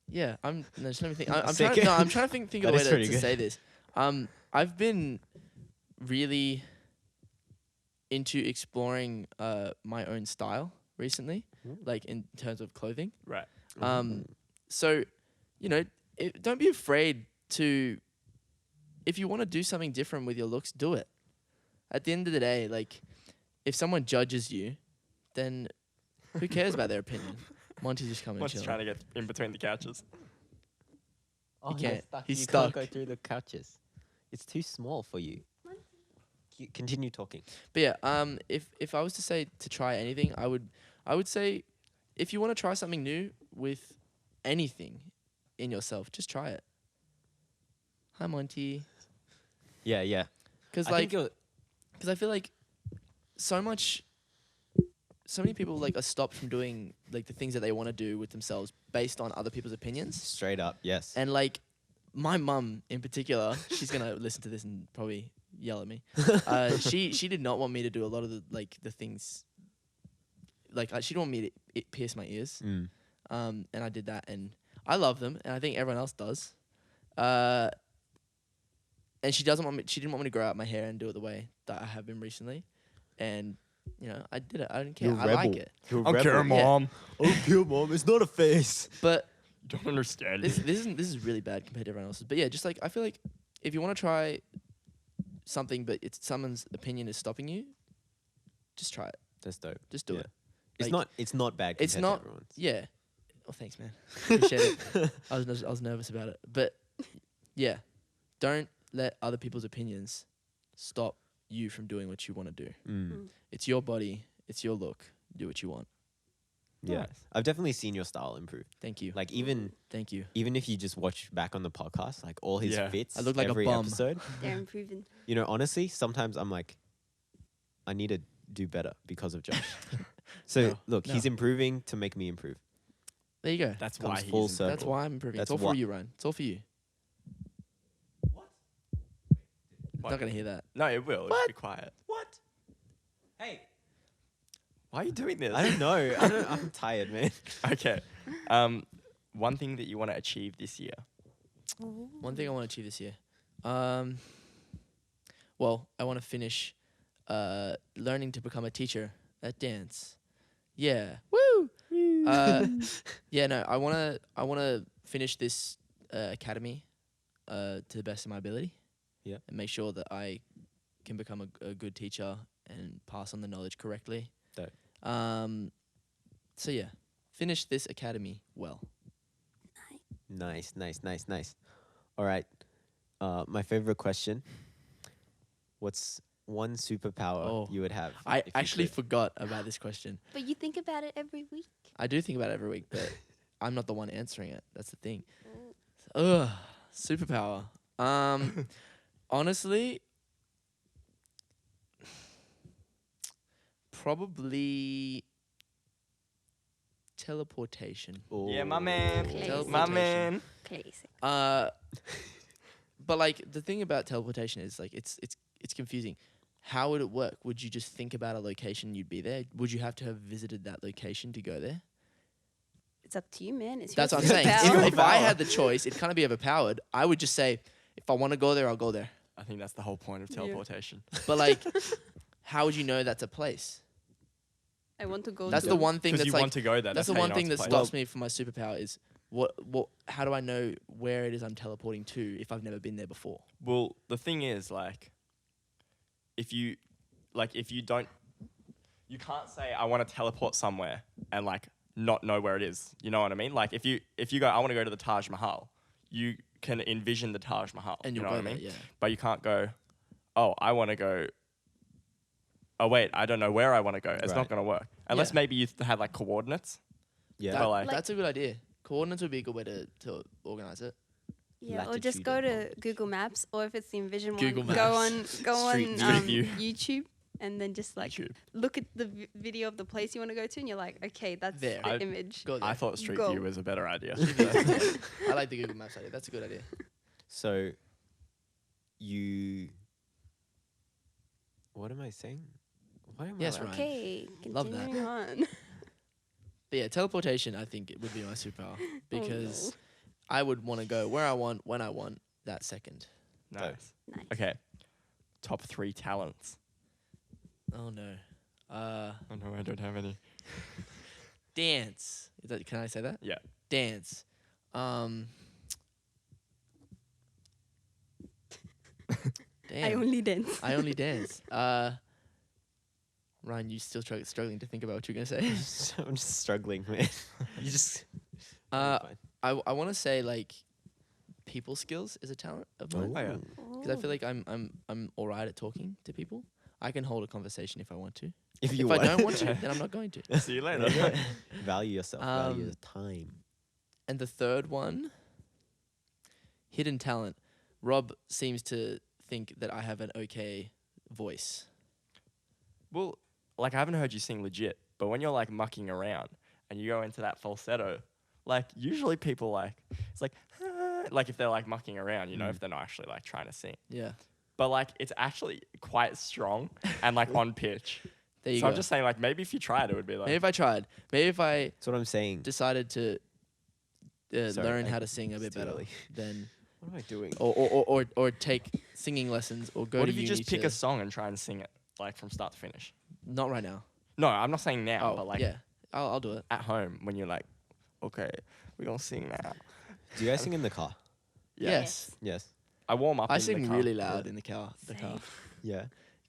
Yeah, just let me think. I'm Sick. trying to think of That a is way pretty to good. say this. I've been really into exploring my own style recently, like in terms of clothing. Right. So, you know, don't be afraid to, if you want to do something different with your looks, do it. At the end of the day, like, if someone judges you, then who cares about their opinion? Monty's just coming and Monty's chilling. trying to get in between the couches. Oh, He can't. He's you stuck. can't go through the couches. It's too small for you. Continue talking. But yeah, if I was to say to try anything, I would say, if you want to try something new with anything in yourself, just try it. Hi, Monty. Yeah. Because I think I feel like so many people like are stopped from doing like the things that they want to do with themselves based on other people's opinions. straight up, yes. And like my mum in particular, she's gonna listen to this and probably yell at me. She did not want me to do a lot of the things. Like she didn't want me to pierce my ears. And I did that, and I love them, and I think everyone else does. And she didn't want me to grow out my hair and do it the way that I have been recently. And you know, I did it. I didn't care. You're a I like rebel. it. You're a Okay, rebel. Mom. Okay, Mom. It's not a face. But Don't understand. this is really bad compared to everyone else's. But yeah, just like I feel like if you want to try something, but it's someone's opinion is stopping you, just try it. That's dope. Just do Yeah. it. It's Like, not bad. it's compared not- To everyone's. Yeah. Oh, thanks, man. Appreciate it. I was nervous about it, but yeah, don't let other people's opinions stop you from doing what you want to do. It's your body. It's your look. Do what you want. Yeah, Nice. I've definitely seen your style improve. Thank you. Like even Thank you. if you just watch back on the podcast, like all his Yeah. fits, I look like a every bum. episode. They're improving. You know, honestly, sometimes I'm like, I need to do better because of Josh. So No, look, no. he's improving to make me improve. There you go. That's Comes why full he's circle. That's why I'm improving. That's it's all why- for you, Ryan. It's all for you. What? Not gonna hear that. No, it will. What? Be quiet. What? Hey, Why are you doing this? I don't know. I'm tired, man. Okay. One thing that you want to achieve this year. One thing I want to achieve this year. Well, I want to finish learning to become a teacher at dance. Yeah. Woo! Yeah, no, I wanna finish this academy to the best of my ability. Yeah. And make sure that I can become a good teacher and pass on the knowledge correctly. Dope. So yeah, finish this academy well. Nice. All right. My favorite question. What's one superpower Oh, you would have? I if you actually could? forgot about this question. But you think about it every week. I do think about it every week, but I'm not the one answering it. That's the thing. Ugh, superpower. Honestly, probably teleportation. Yeah, my Oh. man. Classic. My man. Classic. But like the thing about teleportation is like it's confusing. How would it work? Would you just think about a location, you'd be there? Would you have to have visited that location to go there? It's up to you, man. It's That's your what I'm saying. superpower. If I had the choice, it'd kind of be overpowered. I would just say, if I want to go there, I'll go there. I think that's the whole point of Yeah. teleportation. But like, how would you know that's a place? I want to go. That's to the one thing Because that's you like. want to go there. That's the how you one know thing that it's a place. stops me from my superpower is what. How do I know where it is I'm teleporting to if I've never been there before? Well, the thing is, like, if you don't, you can't say I want to teleport somewhere and like not know where it is. You know what I mean? Like, if you go, I want to go to the Taj Mahal, you can envision the Taj Mahal. And you you'll know go what I there, mean? yeah. But you can't go. Oh, I want to go. Oh wait, I don't know where I want to go. It's Right. not going to work unless Yeah. maybe you had like coordinates. Yeah. But like, That's a good idea. Coordinates would be a good way to organize it. Yeah, or just go Latitude to Google Maps, or if it's the Envision Google one, Maps. go on Street view. YouTube, and then just like YouTube. look at the video of the place you want to go to, and you're like, okay, that's There. the I- image. Go there. I thought Street Go. View was a better idea. I like the Google Maps idea. That's a good idea. So, you. What am I saying? Why am Yes, I Ryan. Okay, Love that. continuing on. But yeah, teleportation, I think it would be my superpower because I would want to go where I want, when I want, that second. Nice. Nice. Okay. Top 3 talents. Oh no. Oh no, I don't have any. Dance. Is that, can I say that? Yeah. Dance. Damn. I only dance. I only dance. Ryan, you still struggling to think about what you're gonna say? I'm just struggling, man. You just. Uh, Fine. I want to say like people skills is a talent of mine Oh, yeah. because I feel like I'm all right at talking to people. I can hold a conversation if I want to. If you If I don't want to, then I'm not going to. See you later. Value yourself. Value your time. And the third one, hidden talent. Rob seems to think that I have an okay voice. Well, like I haven't heard you sing legit, but when you're like mucking around and you go into that falsetto, like usually people like it's like if they're like mucking around, you know, if they're not actually like trying to sing. Yeah. But like it's actually quite strong and like on pitch. There you So go. I'm just saying like maybe if you tried it would be like Maybe if I tried. Maybe if I That's what I'm saying. decided to Sorry, learn I- how to sing a bit it's too better, early. then What am I doing? or take singing lessons or go what to if you uni just pick to- a song and try and sing it like from start to finish? Not right now. No, I'm not saying now, but like yeah, I'll do it. at home when you're like, okay, we're gonna sing now. Do you guys sing in the car? Yes. Yes. I warm up. I in the sing car. really loud in the car. Same. Yeah.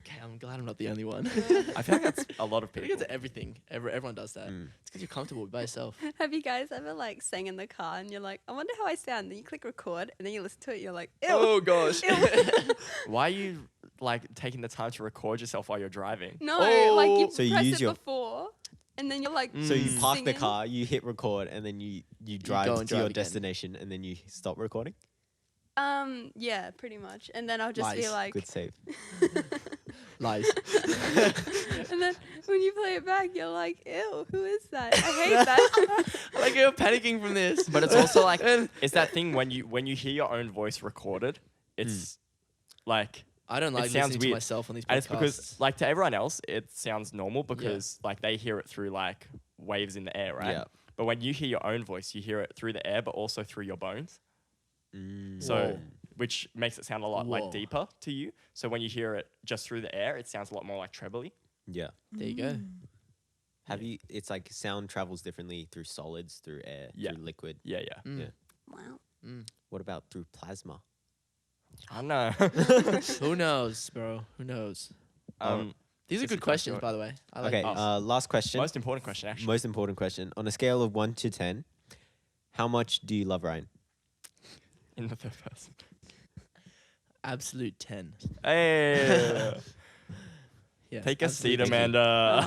Okay, I'm glad I'm not the only one. I feel like that's a lot of I think people. it's everything. Everyone does that. Mm. It's because you're comfortable by yourself. Have you guys ever like sang in the car and you're like, I wonder how I sound? Then you click record and then you listen to it. You're like, ew. Oh gosh. Why are you like taking the time to record yourself while you're driving? No, Oh. like you So you press use it your- before, and then you're like, So you park the singing. car, you hit record, and then you drive go to and your drive again. destination, and then you stop recording. Yeah, pretty much. And then I'll just be Lies. like, Good save. Lies. and then when you play it back, you're like, ew, who is that? I hate that. Like you're panicking from this. But it's also like it's that thing when you hear your own voice recorded, it's like I don't like sounds listening to weird. myself on these podcasts. and it's because like to everyone else it sounds normal because like they hear it through like waves in the air, right? Yeah. But when you hear your own voice, you hear it through the air, but also through your bones. So Whoa. which makes it sound a lot Whoa. like deeper to you. So when you hear it just through the air, it sounds a lot more like trebly. Yeah. There you go. Have you? It's like sound travels differently through solids, through air, Yeah. through liquid. Yeah, yeah. Mm. Yeah. Wow. What about through plasma? I know. Who knows, bro? Who knows? These are It's a good tough questions, one. by the way. I like Okay. these. Last question. Most important question, actually. Most important question. On a scale of 1 to 10, how much do you love Ryan? In the third person. Absolute 10. Hey. Yeah. Take a seat, absolute 10. Amanda.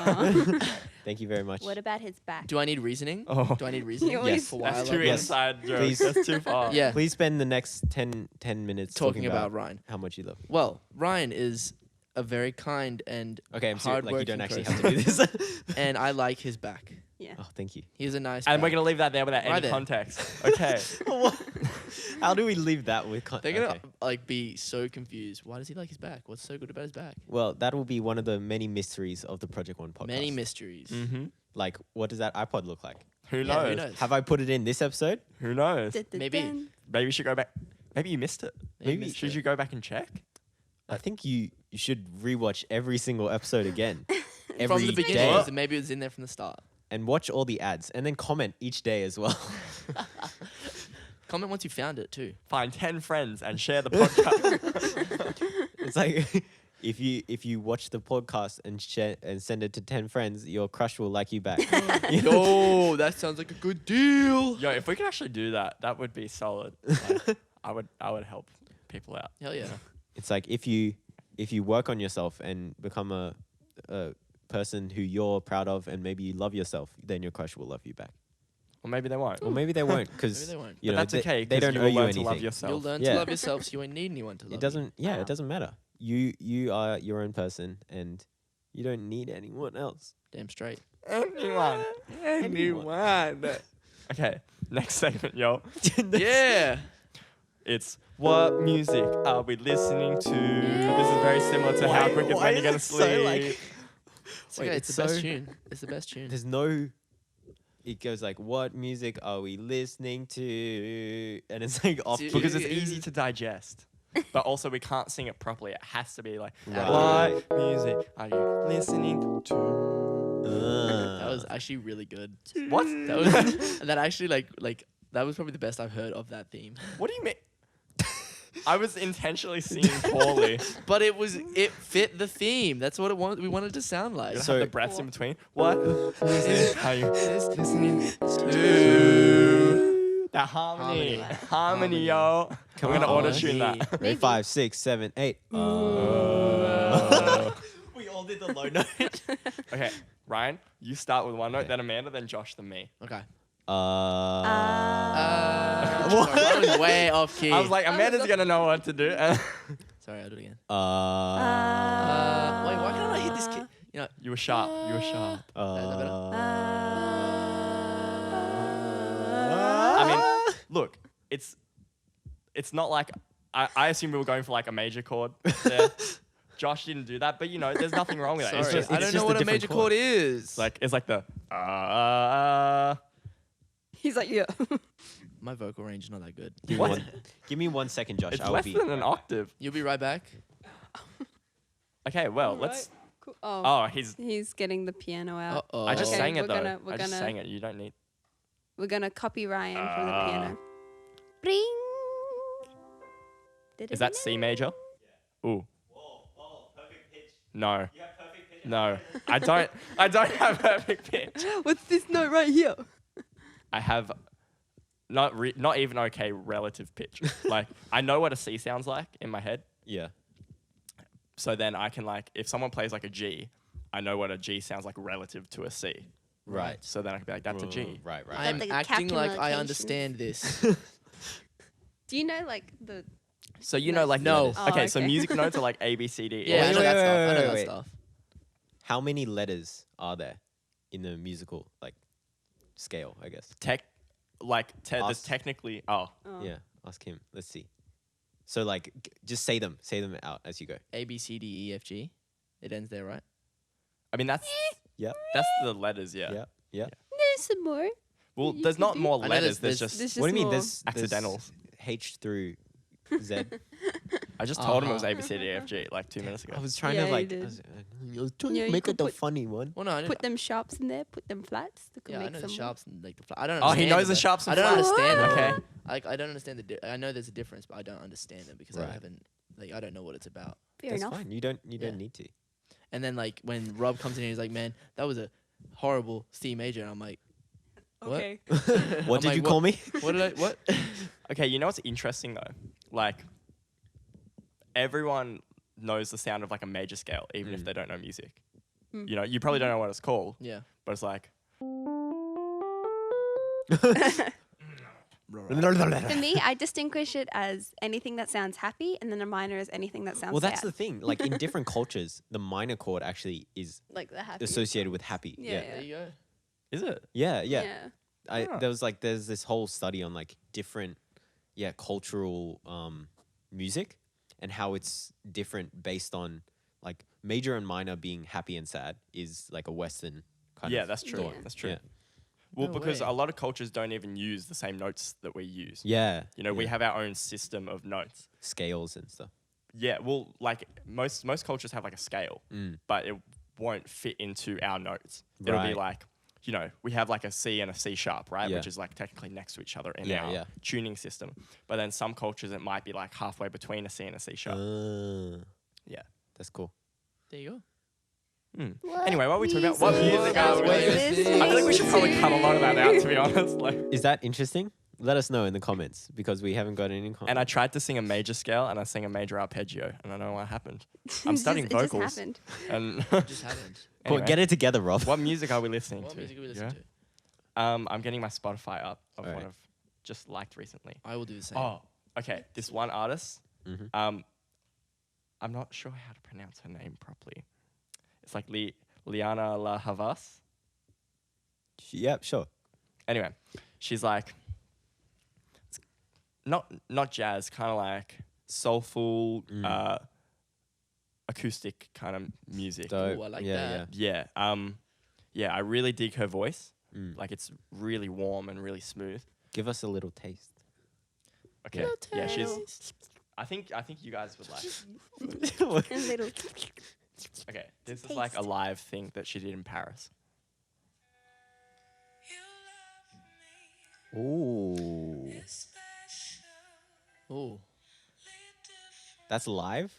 Aw. Thank you very much. What about his back? Do I need reasoning? Oh. Do I need reasoning? always- For why I That's love too Ryan? inside jokes. Please. That's too far. Yeah. Please spend the next 10 minutes Talking about Ryan. how much you love. Well, Ryan is a very kind and Okay, I'm serious. Like you hardworking don't actually person. have to do this. and I like his back. Yeah. Oh, thank you. He's a nice And back. we're going to leave that there without Right any there. context. Okay. How do we leave that with? They're gonna Okay. like be so confused. Why does he like his back? What's so good about his back? Well, that will be one of the many mysteries of the Project One podcast. Many mysteries. Mm-hmm. Like, what does that iPod look like? Who Yeah, knows? who knows? Have I put it in this episode? Who knows? Maybe. Maybe you should go back. Maybe you missed it. Maybe- missed Should it. you go back and check? I think you should rewatch every single episode again. From every the day. beginning? So maybe it was in there from the start. And watch all the ads. And then comment each day as well. Comment once you found it too. Find 10 friends and share the podcast. It's like if you watch the podcast and share and send it to 10 friends, your crush will like you back. Yo, that sounds like a good deal. Yo, if we could actually do that, that would be solid. Like, I would help people out. Hell yeah. It's like if you work on yourself and become a person who you're proud of and maybe you love yourself, then your crush will love you back. Or maybe they won't. Or maybe they won't Maybe because they won't. you But know that's they, okay. they 'cause don't you owe will you learn anything. to love yourself. You'll learn Yeah. to love yourself, so you won't need anyone to love It doesn't. Yeah, Wow. it doesn't matter. You are your own person and you don't need anyone else. you. Damn straight. Anyone. Okay, next segment, yo. Yeah. It's what music are we listening to? This is very similar to how quick is Wendy gonna sleep. It's okay. It's the best tune. It's the best tune. There's no. It goes like, what music are we listening to? And it's like off because it's easy to digest. But also we can't sing it properly. It has to be like, Right. what music are you listening to? That was actually really good. What? That was that actually like that was probably the best I've heard of that theme. What do you mean? I was intentionally singing poorly. But it fit the theme. That's what we wanted to sound like. You So- have the breaths in between. What music are you listening to? The harmony. Harmony, yo. Come We're gonna on. auto-tune that. Ready? 5, 6, 7, 8. We all did the low note. Okay, Ryan, you start with one note, then Amanda, then Josh, then me. Okay. What? That was way off key. I was like, Amanda's gonna know what to do. Sorry, I'll do it again. Uh, Wait, why can't I hit this key? You know. You were sharp. You were sharp. Is that better? I mean, look, it's not like I assume we were going for like a major chord there. Josh didn't do that, but you know, there's nothing wrong with that. Sorry, It's I don't just know a what a different major chord. chord is. it's like the He's like, yeah. My vocal range is not that good. give me 1 second, Josh. it's I will less be than an octave. You'll be right back. Okay, well, let's. Cool. Oh, Oh, he's. he's getting the piano out. Uh-oh. I just Okay, sang it we're though. gonna- we're I just gonna- sang it. You don't need. We're gonna copy Ryan from the piano. Bring. Is that C major? Ooh. No. No, I don't. I don't have perfect pitch. What's this note right here? I have not even okay relative pitch. Like I know what a C sounds like in my head. Yeah. So then I can like, if someone plays like a G, I know what a G sounds like relative to a C. Right. So then I can be like, that's a G. Right. I'm the acting like I calculations. understand this. Do you know like the? So you know like No. letters. Oh, Okay, so okay. music notes are like A, B, C, D, E. Yeah, I know that stuff. I know that wait. stuff. How many letters are there in the musical like scale? I guess. There's Us. technically, oh, Yeah. Ask him. Let's see. So like, just say them out as you go. A, B, C, D, E, F, G. It ends there, right? I mean, that's Yep. the letters, yeah. Yeah. Yeah. There's some more. Well, You there's could not do- more I know letters, there's- there's just There's What do you mean? more. There's accidentals. H through Z. I just told him it was A, B, C, D, E, F, G like 2 minutes ago. I was trying Yeah, to you like. did. I was trying Yeah, to you make could it the put- funny one. Well, no, I know. Put them sharps in there. Put them flats. They could Yeah, I make know the some sharps and like the I don't. Oh, he understand knows them, the though. sharps and I don't flats. understand them. Okay. Like I don't understand I know there's a difference, but I don't understand them because I Right. haven't. Like I don't know what it's about. Fair That's enough. fine. You don't Yeah. need to. And then like when Rob comes in, he's like, "Man, that was a horrible C major," and I'm like, "What? Okay. What I'm did like, you call me? What did I? What?" Okay, you know what's interesting though? Like, everyone knows the sound of like a major scale, even if they don't know music. Mm. You know, you probably don't know what it's called, Yeah. but it's like, For me, I distinguish it as anything that sounds happy, and then a minor is anything that sounds Well, that's sad. the thing. Like in different cultures, the minor chord actually is Like the happy. associated with happy. Yeah. There you go. is it? Yeah. Ah. There's this whole study on like different, cultural music and how it's different based on like major and minor being happy and sad is like a Western kind Yeah, of. that's true. Yeah. That's true. Yeah. Well, No because way. a lot of cultures don't even use the same notes that we use. Yeah. You know, we yeah. have our own system of notes. scales and stuff. Yeah, well, like most cultures have like a scale, Mm. but it won't fit into our notes. It'll be Right. like, you know, we have like a C and a C sharp, right? Yeah. Which is like technically next to each other in Yeah, our yeah. tuning system. But then some cultures, it might be like halfway between a C and a C sharp. Yeah. That's cool. There you go. Anyway, what are we talking about? What music are we listening I feel like we should probably cut a lot of that out, to be honest. Like, Is that interesting? Let us know in the comments because we haven't got any comments. and I tried to sing a major scale and I sang a major arpeggio, and I don't know what happened. I'm studying It just vocals. happened. And It just happened. Cool, anyway, get it together, Rob. what music are we listening What to? music are we listening Yeah? to? I'm getting my Spotify up of Alright. what I've just liked recently. I will do the same. Oh, okay. This one artist. Mhm. I'm not sure how to pronounce her name properly. It's like Liana La Havas. Yep, sure. Anyway, she's like not jazz, kind of like soulful, acoustic kind of music. Dope. Ooh, I like yeah, that. Yeah. I really dig her voice. Yeah. Like it's really warm and really smooth. Give us a little taste. Okay. Little Yeah, she's. taste. I think you guys would like. A little. Okay, this is like a Taste. live thing that she did in Paris. Ooh, Ooh. that's live.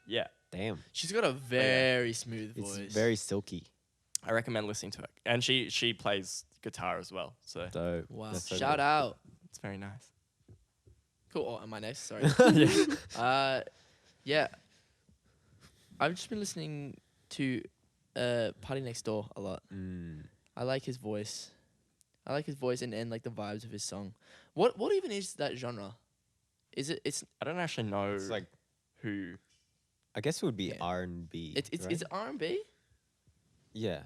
Yeah, Damn, She's got a very smooth it's voice. very silky. I recommend listening to it. And she plays guitar as well, so Dope. Wow. That's so Shout dope. out. it's very nice. Cool. Oh, am I next? Sorry. Yeah. Yeah. I've just been listening to Party Next Door a lot. I like his voice. I like his voice and like the vibes of his song. What even is that genre? Is it? It's I don't actually know It's like, who. I guess it would be Yeah. R&B. it's right? is it R&B? Yeah.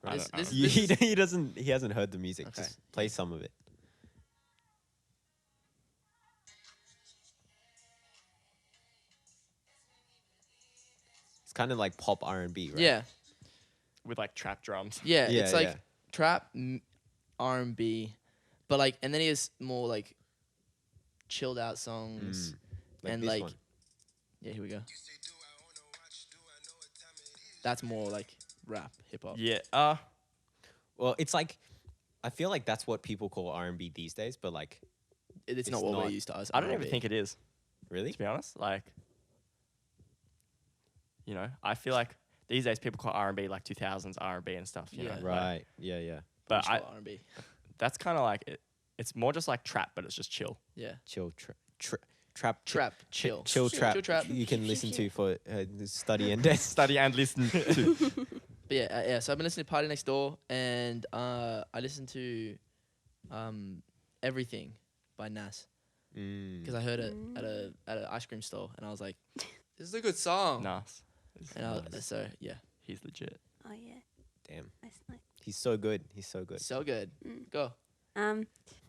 I This- don't- I this- don't- He hasn't heard the music. Okay. Just play some of it. It's kind of like pop R&B, right? Yeah. with like trap drums. Yeah. Yeah, It's like yeah. trap, R&B, but like, and then he has more like chilled out songs. Like And this like- one. Yeah, here we go. That's more like rap, hip hop. Yeah. Well, it's like, I feel like that's what people call R&B these days, but like, It's It's not what we're not. used to as I don't even R&B. think it is, really? to be honest. Like, you know, I feel like these days people call R&B like 2000s R&B and stuff. You Yeah. know, like- Right. Yeah, yeah. but I, R&B. that's kind of like it. It's more just like trap, but it's just chill. Yeah. Chill trap. Trap, chill. Chill trap. Chill trap. You can listen to for study and desk. Study and listen to. But yeah. So I've been listening to Party Next Door, and I listened to Everything by Nas because I heard it at an ice cream store, and I was like, "This is a good song." Nice. And so yeah, He's legit. Oh yeah, Damn. nice, nice. He's so good. He's so good. so good. Go.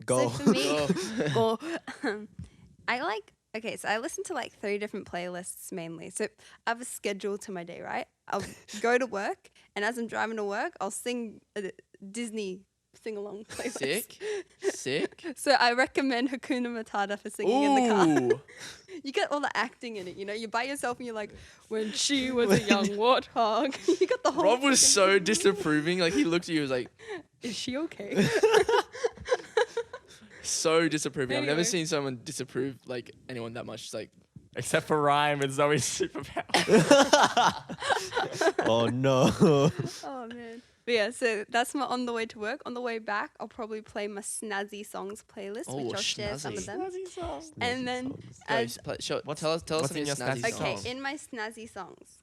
Go. So for me, Go. I like. Okay, so I listen to like 3 different playlists mainly. So I have a schedule to my day, right? I'll go to work, and as I'm driving to work, I'll sing a Disney sing-along playlist. Sick. So I recommend Hakuna Matata for singing in the car. Ooh. You get all the acting in it, you know. You're by yourself, and you're like, when she was a young warthog. You got the whole. Rob was fucking so thing. disapproving. Like he looked at you, and was like, Is she okay? so disapproving. I've never Anyway. seen someone disapprove like anyone that much. It's like, Except for Ryan with Zoe's superpower. Oh no. Oh man. But yeah, so that's my on the way to work. On the way back, I'll probably play my snazzy songs playlist, Oh, which I'll share some of snazzy. them. And then go, as play, show, What's- tell us what's some in of your your snazzy snazzy songs. okay, in my snazzy songs,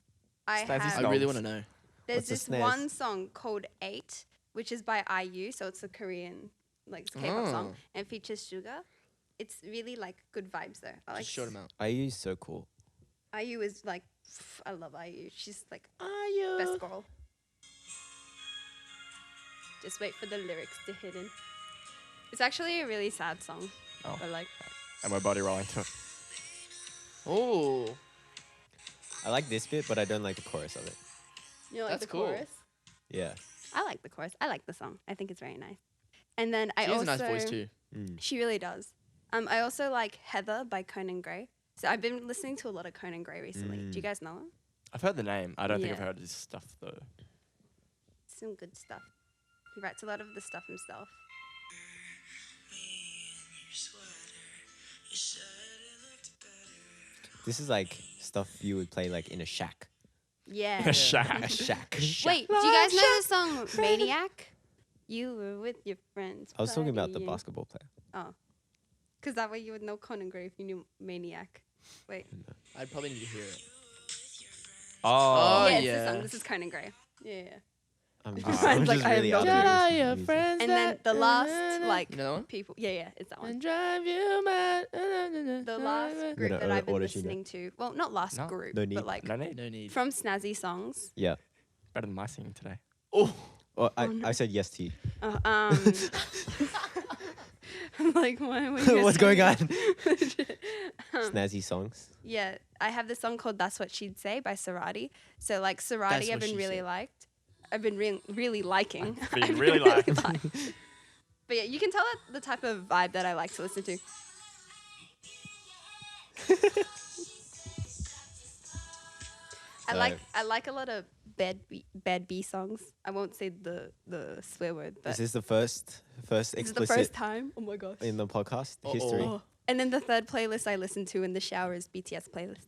I Snazzy have I really songs. want to know. there's What's a this snaz? one song called H0t, which is by IU, so it's a Korean like K-pop song, Oh. and features Sugar. It's really like good vibes though. I like Just short amount. IU's so cool. IU is like I love IU. She's like IU. best girl. Just wait for the lyrics to hit in. It's actually a really sad song. Oh. But like And my body rolling to it. Oh. I like this bit, but I don't like the chorus of it. you know, like That's the cool. chorus. Yeah. I like the chorus. I like the song. I think it's very nice. And then I She has also a nice voice too. She really does. I also like Heather by Conan Gray. So I've been listening to a lot of Conan Gray recently. Do you guys know him? I've heard the name. I don't think I've Yeah. heard his stuff though. Some good stuff. He writes a lot of the stuff himself. This is like stuff you would play like in a shack. Yeah. A shack. A shack. Wait, do you guys know the song Maniac? You were with your friends. I was talking about the partying. basketball player. Oh. Because that way you would know Conan Gray if you knew Maniac. Wait. I'd probably need to hear it. Oh. yeah, it's yeah. the song. This is Conan Gray. Yeah. I'm Like, just, I I'm have just no really out idea. of Tell this your music. friends And then that- the last, like, You know that one? people. Yeah, it's that one. And drive you mad. The last group gonna that I've been auto-tune it. listening to. Well, not last No. group, No need. but like No need. No need. from Snazzy Songs. Yeah. Better than my singing today. Oh. Well, I said yes to you. I'm like, why am I What's going on? Um, Snazzy songs. Yeah, I have this song called "That's What She'd Say" by H0t. So like That's H0t, I've what been she really said. liked. I've been really liking. Been really like. But yeah, you can tell that the type of vibe that I like to listen to. I like a lot of bad B songs. I won't say the swear word, but Is this the first this is the explicit first time. Oh my gosh. in the podcast Uh-oh. history? Oh. And then the third playlist I listen to in the shower is BTS playlists.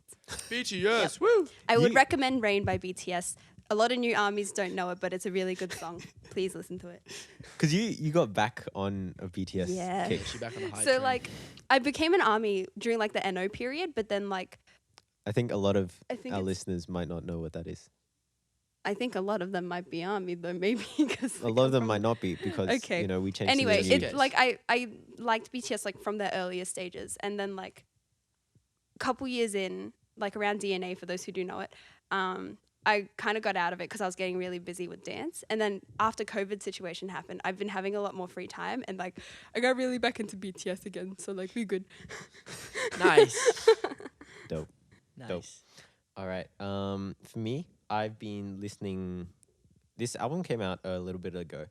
BTS, woo! I would You- recommend Rain by BTS. A lot of new armies don't know it, but it's a really good song. Please listen to it. Because you got back on a BTS Yeah. kick. Yeah, she back on the high So train. like, I became an army during like the NO period, but then like, I think a lot of I think our it's- listeners might not know what that is. I think a lot of them might be army though, maybe because A lot of them might not be because Okay. we changed. Anyway, to the new, Okay. like I liked BTS like from their earlier stages, and then like a couple years in, like around DNA for those who do know it, I kind of got out of it because I was getting really busy with dance, and then after COVID situation happened, I've been having a lot more free time, and like I got really back into BTS again, so like we good. Nice. Dope. Nice. All right. For me, I've been listening. This album came out a little bit ago,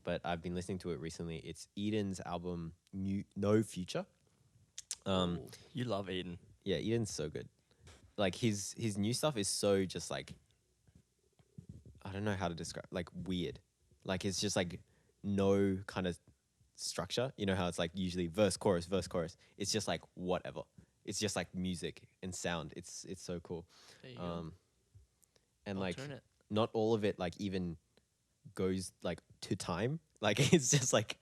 but I've been listening to it recently. It's Eden's album, No Future. Ooh. You love Eden. Yeah, Eden's so good. Like his new stuff is so just like, I don't know how to describe, like weird. Like it's just like no kind of structure. You know how it's like usually verse, chorus, verse, chorus. It's just like whatever. It's just like music and sound. It's so cool. There you go. And I'll like turn it. not all of it like even goes like to time. Like it's just like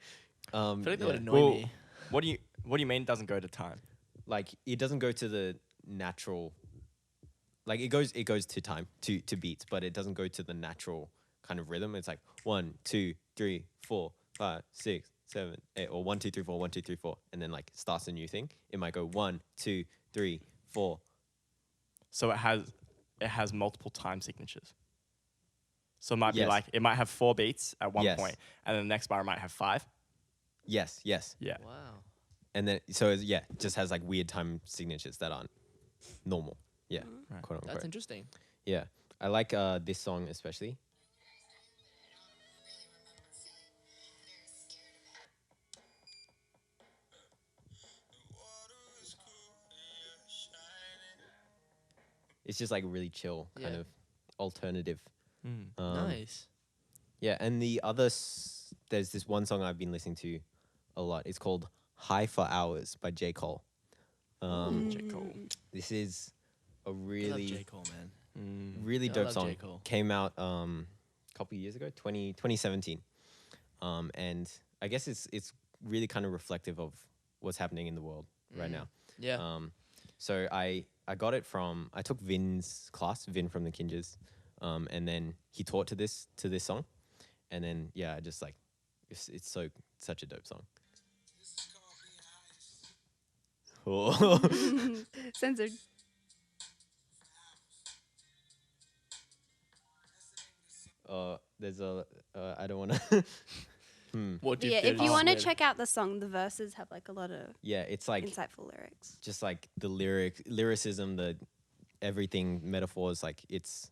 I feel like that yeah. would annoy Well, me. What do you mean it doesn't go to time? Like it doesn't go to the natural, like it goes to time to beats, but it doesn't go to the natural kind of rhythm. It's like 1 2 3 4 5 6 7 8, or 1 2 3 4 1 2 3 4, and then like starts a new thing. It might go 1 2 3 4. So it has multiple time signatures. So it might be Yes. like it might have 4 beats at one Yes. point, and then the next bar might have 5. Yes, yes. Yeah. Wow. And then so yeah, it just has like weird time signatures that aren't normal. Yeah, Right. quote unquote. That's interesting. Yeah, I like this song especially. It's just like really chill, kind Yeah. of alternative. Mm. Nice. Yeah, and there's this one song I've been listening to a lot. It's called "High for Hours" by J. Cole. J. Cole. This is a I love J. really Cole, man. really Yeah, I dope love song. J. Cole. Came out a couple of years ago, 2017. And I guess it's really kind of reflective of what's happening in the world right now. Yeah. So I got it from, I took Vin's class, Vin from the Kinjers, and then he taught to this song, and then yeah, I just like it's such a dope song. Oh. Censored. There's a I don't want to. What Yeah, did if you want to Fed- check out the song, the verses have like a lot of Yeah, it's like insightful lyrics. just like the lyricism, the everything, metaphors. Like it's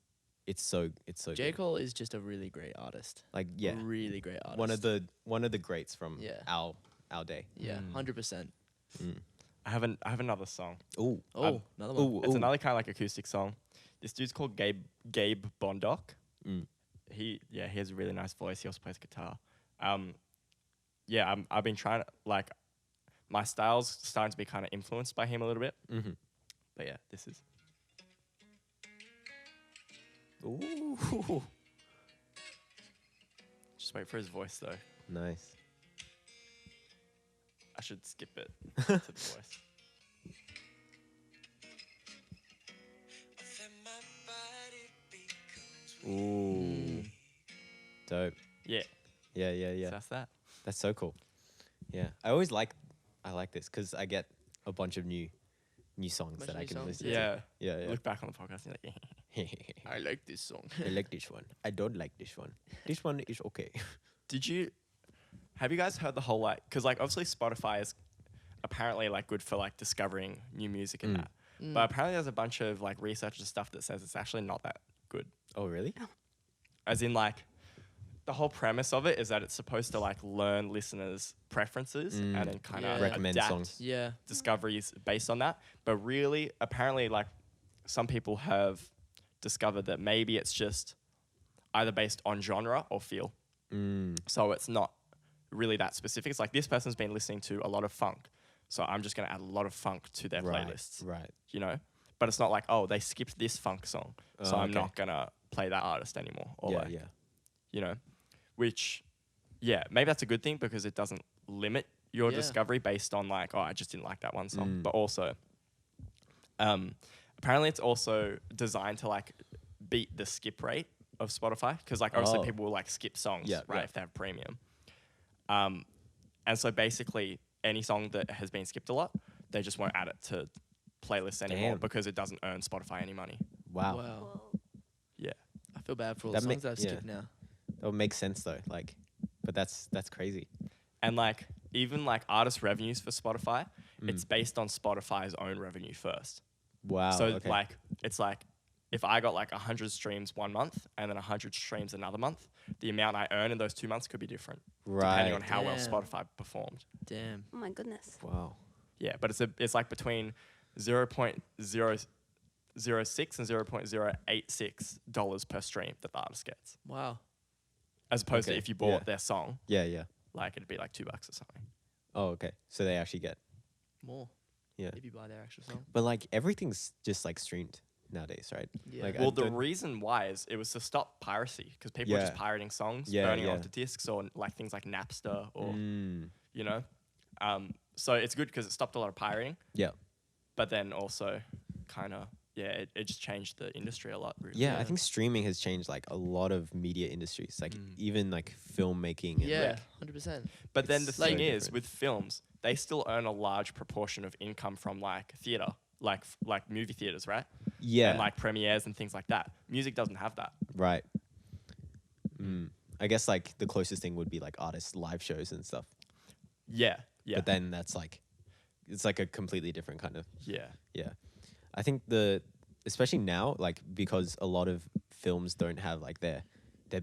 so J. good. Cole is just a really great artist. Like yeah, Really great artist. one of the greats from Yeah. our day. Yeah, 100%. I have another song. Oh, Oh, another one. ooh, It's ooh. another kind of like acoustic song. This dude's called Gabe Bondoc. Mm. He has a really nice voice. He also plays guitar. I've been trying to like my style's starting to be kind of influenced by him a little bit. Mm-hmm. But yeah, this is Ooh, just wait for his voice though. nice. I should skip it to the voice. Ooh, dope. Yeah. Yeah. So that's that. That's so cool. Yeah, I like this because I get a bunch of new songs Bunch that of I new can songs. listen Yeah. to. Yeah. Look back on the podcast and you're like, I like this song. I like this one. I don't like this one. This one is okay. did you have you guys heard the whole like? Because like obviously Spotify is apparently like good for like discovering new music and that, but apparently there's a bunch of like research and stuff that says it's actually not that good. Oh, really? As in like, the whole premise of it is that it's supposed to like learn listeners' preferences and then kind of Recommend adapt songs. Yeah. discoveries based on that. But really, apparently, like some people have discovered that maybe it's just either based on genre or feel. So it's not really that specific. It's like this person's been listening to a lot of funk, so I'm just going to add a lot of funk to their playlists. Right. You know? But it's not like, oh, they skipped this funk song, so I'm okay. not going to play that artist anymore. Or Yeah, like, yeah. you know, which, yeah, maybe that's a good thing because it doesn't limit your discovery based on like, oh, I just didn't like that one song. But also, apparently it's also designed to like beat the skip rate of Spotify because like obviously people will like skip songs, right, if they have premium. And so basically any song that has been skipped a lot, they just won't add it to playlists anymore because it doesn't earn Spotify any money. Wow. Whoa. Yeah. I feel bad for all That the ma- songs that I've skipped now. That would make sense though. Like, but that's crazy. And like even like artist revenues for Spotify, it's based on Spotify's own revenue first. Wow. So okay. like it's like if I got like 100 streams one month and then 100 streams another month, the amount I earn in those 2 months could be different depending on how well Damn. Spotify performed. Damn. Oh my goodness. Wow. Yeah, but it's like between 0.006 and $0.086 per stream that the artist gets, Wow. as opposed to Okay, if you bought yeah. their song, Yeah. like it'd be like $2 or something. Oh, okay. So they actually get. More. Yeah. If you buy their actual song. But like everything's just like streamed nowadays, right? Yeah. Like, Well, the reason why is it was to stop piracy because people were just Yeah. pirating songs, Yeah, burning it yeah. onto discs or like things like Napster or you know. So it's good because it stopped a lot of pirating, Yeah. but then also kind of it just changed the industry a lot. Really. Yeah, I think streaming has changed like a lot of media industries, like even like filmmaking. And Yeah, like, 100%. But then the It's thing so is, different. with films, they still earn a large proportion of income from like theater, like movie theaters, right? yeah, And like premieres and things like that. Music doesn't have that. right. I guess like the closest thing would be like artists' live shows and stuff. Yeah. But then that's like, it's like a completely different kind of. Yeah. Yeah, I think especially now, like because a lot of films don't have like their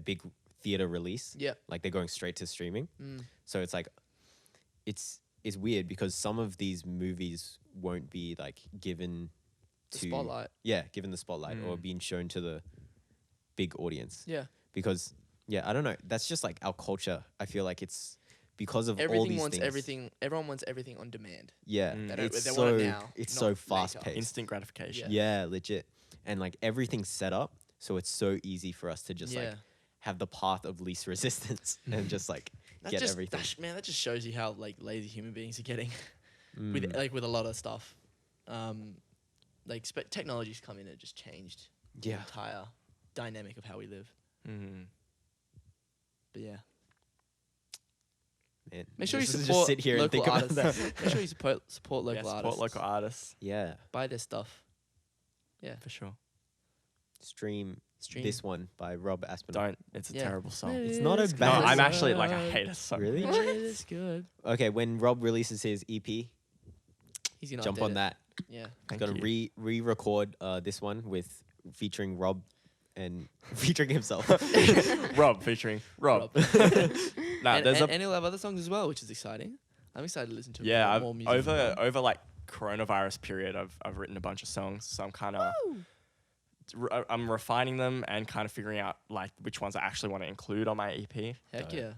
big theater release. Yeah. Like they're going straight to streaming. So it's like, it's weird because some of these movies won't be like given The to spotlight. Yeah, given the spotlight or being shown to the big audience. Yeah. Because I don't know. That's just like our culture. I feel like it's because of all Everything these wants things. everything. Everyone wants everything on demand. Yeah, They don't- it's they so want it now, it's not so later. fast paced. Instant gratification. Yeah, legit. And like everything's set up, so it's so easy for us to just like Yeah. have the path of least resistance and just like get everything. That just shows you how like lazy human beings are getting with a lot of stuff. Technology's come in and just changed the Yeah. entire dynamic of how we live. But yeah, Man, make sure you just support sit here and local think about artists. that. Make sure you support local Yeah, support artists. local artists. Yeah, Buy their stuff. Yeah, For sure. stream stream. this one by Rob Aspinall. Don't. It's a Yeah. terrible song. It's not a It's bad No, song. I'm actually like, I hate it so Really? much. It's good. Okay, when Rob releases his EP, He's gonna jump update on it. that. Yeah. He's Thank gonna you. re-record this one with featuring Rob and featuring himself. Rob featuring Rob. Nah, and, there's and he'll have other songs as well, which is exciting. I'm excited to listen to yeah, more, I've, more music. over like coronavirus period, I've written a bunch of songs, so I'm kind of I'm refining them and kind of figuring out like which ones I actually want to include on my EP. Heck yeah.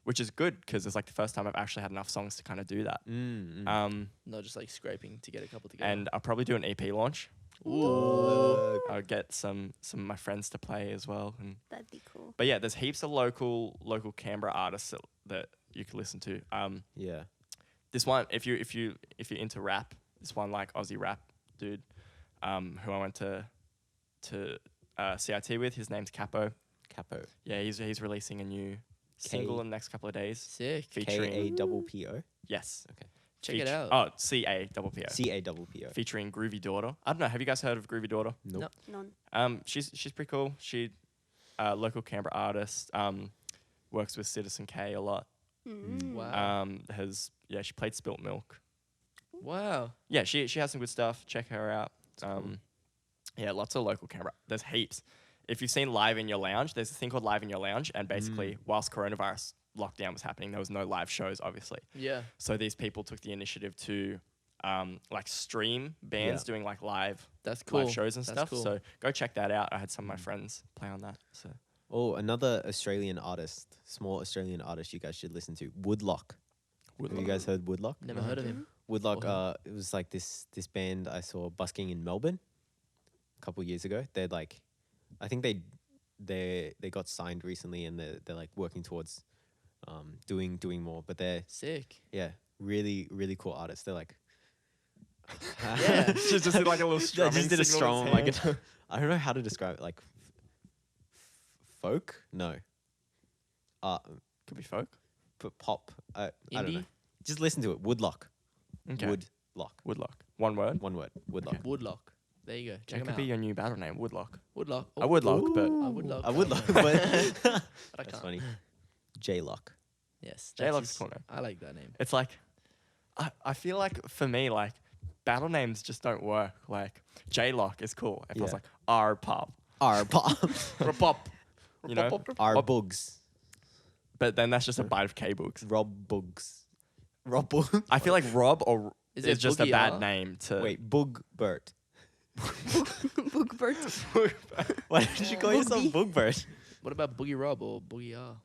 Which is good because it's like the first time I've actually had enough songs to kind of do that. Not just like scraping to get a couple together. And I'll probably do an EP launch. Ooh. I'll get some of my friends to play as well. And That'd be cool. but yeah, there's heaps of local Canberra artists that you can listen to. Yeah. This one, if you're into rap, this one like Aussie rap dude, who I went to CIT with. His name's Capo. Yeah, he's releasing a new single in the next couple of days. Sick. Featuring K-A-P-P-O. yes. Okay. Check it out. Oh, C-A-P-P-O. C-A-P-P-O. Featuring Groovy Daughter. I don't know. Have you guys heard of Groovy Daughter? Nope. None. She's pretty cool. She local Canberra artist. Works with Citizen K a lot. Wow. She played Spilt Milk. Wow. Yeah, she has some good stuff. Check her out. Cool. Yeah, lots of local camera. There's heaps. If you've seen Live in Your Lounge, there's a thing called Live in Your Lounge, and basically, whilst coronavirus lockdown was happening, there was no live shows, obviously. Yeah. So these people took the initiative to like stream bands doing like live shows and stuff. Cool. So go check that out. I had some of my friends play on that. So Oh, another Australian artist, small Australian artist you guys should listen to, Woodlock. Have you guys heard Woodlock? Never heard of him. Woodlock, it was like this band I saw busking in Melbourne a couple years ago. They're like, I think they got signed recently, and they're like working towards doing more. But they're Sick. really really cool artists. They're like, yeah, just did like a little strumming. Just did a signal strum. with Like his I don't know how to describe it. Like folk? No. Could be folk. Pop. I don't Indie? know. Just listen to it. Woodlock. Okay. Woodlock. Woodlock. One word. One word. Woodlock. Okay. Woodlock. There you go. Check That him could out. be your new battle name. Woodlock. Woodlock. I would lock, but I would lock. I would lock, but but I that's can't. funny. J-Lock. Yes. J-Lock's that's a cool name. I like that name. It's like I feel like for me, like battle names just don't work. Like J-Lock is cool. If I was Yeah. like R Pop, R pop. Pop. you know, R bugs. but then that's just a bite of K books. Rob bugs. Rob bug. I feel like Rob or Is is it just a Boogie bad R? name to Wait, Bug Bert. Boogbert. Why did you call yourself Boogie. Bug Bert? What about Boogie Rob or Boogie R?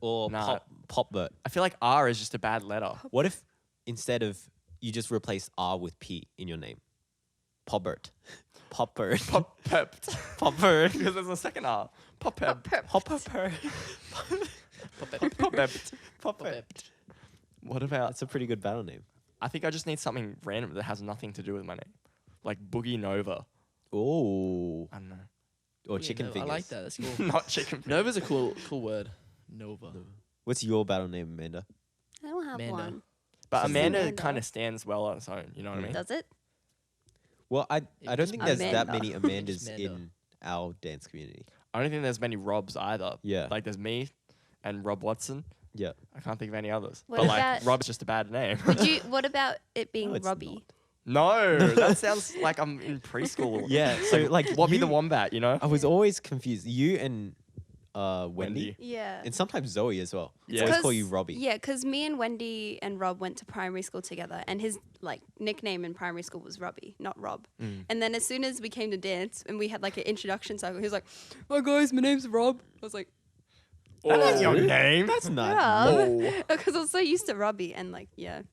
Or Nah. Pop Bert? I feel like R is just a bad letter. What if instead of you just replace R with P in your name? Pobbert. Poppert. Pop pepped. Poppert. Because there's a second R. Pop pep. Poppert. Pop pepped. Poppert. What about? That's a pretty good battle name. I think I just need something random that has nothing to do with my name, like Boogie Nova. Oh. I don't know. Or Boogie chicken Nova. fingers. I like that. That's cool. Not chicken. Nova's a cool word. Nova. What's your battle name, Amanda? I don't have Amanda. one. But Just Amanda Amanda. kind of stands well on its own. You know what I mean? Does it? Well, I don't just think there's that Amanda. many Amandas Amanda. in our dance community. I don't think there's many Robs either. Yeah. Like there's me and Rob Watson. Yeah. I can't think of any others. What but like about- Rob's just a bad name. Would you? What about it being No, it's Robbie? No, that sounds like I'm in preschool. Yeah. So like Wobby the you- Wombat, you know? I was always confused. You and Wendy. Yeah. And sometimes Zoe as well. Yeah. I always call 'Cause- you Robbie. Yeah, because me and Wendy and Rob went to primary school together, and his like nickname in primary school was Robbie, not Rob. And then as soon as we came to dance and we had like an introduction cycle, he was like, "Hi guys, my name's Rob." I was like, That's your name. That's not. "Rob," Oh. because I was so used to Robbie, and like, yeah,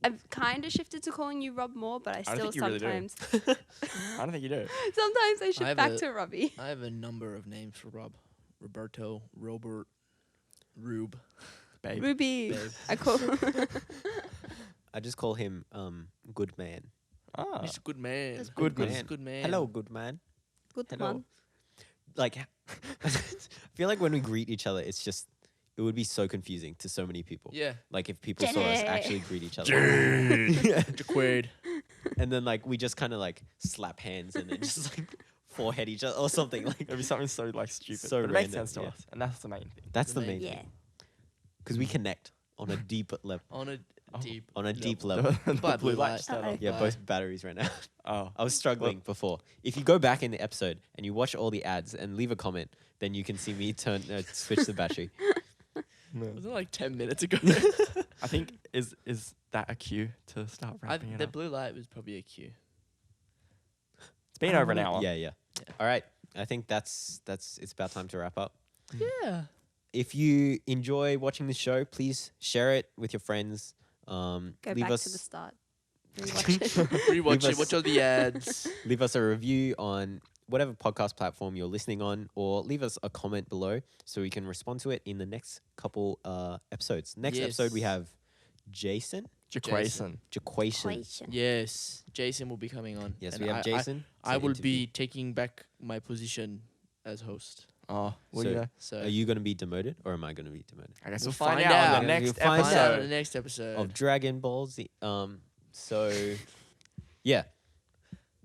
I've kind of shifted to calling you Rob more, but I don't still think you really do. sometimes, I don't think you do. sometimes I shift have back a- to Robbie. I have a number of names for Rob. Roberto, Robert, Rube. Babe. Ruby, Babe. I call. I just call him good man. Ah. He's a good man. That's Good He's a man. good man. Hello, good man. Good Hello. one. Like, I feel like when we greet each other, it's just, it would be so confusing to so many people. Yeah. Like if people saw us Jenny. actually greet each other. Jaquaid. And then like we just kind of like slap hands and then just like forehead each other or something. Like It'd be something so like stupid. So but it makes random, sense to yeah. us. And that's the main thing. that's the The main main- Yeah. thing. Because we connect on a deep level. On a deep. On a deep level. level. But blue blue light light. just turned Uh-oh. on. Yeah, Bye. both batteries right now. Oh. I was struggling before. If you go back in the episode and you watch all the ads and leave a comment, then you can see me switch the battery. Was it like 10 minutes ago? I think is that a cue to start wrapping it the up? blue light was probably a cue. It's been over an hour. Yeah, yeah. All right. I think that's it's about time to wrap up. Yeah. If you enjoy watching the show, please share it with your friends. Go leave back us to the start. Rewatch it. Rewatch Leave it. us- Watch all the ads. leave us a review on whatever podcast platform you're listening on, or leave us a comment below so we can respond to it in the next couple episodes. Next episode we Yes. have Jason. Jaquason. Jaquation. Equation. Yes. Jason will be coming on. Yes, and we have I Jason. I to will interview. be taking back my position as host. Oh, well, So- yeah. So Are you going to be demoted or am I going to be demoted? I guess We'll we'll find find out on out. the next We'll find find out in the episode. next episode. Of Dragon Ball Z. So yeah.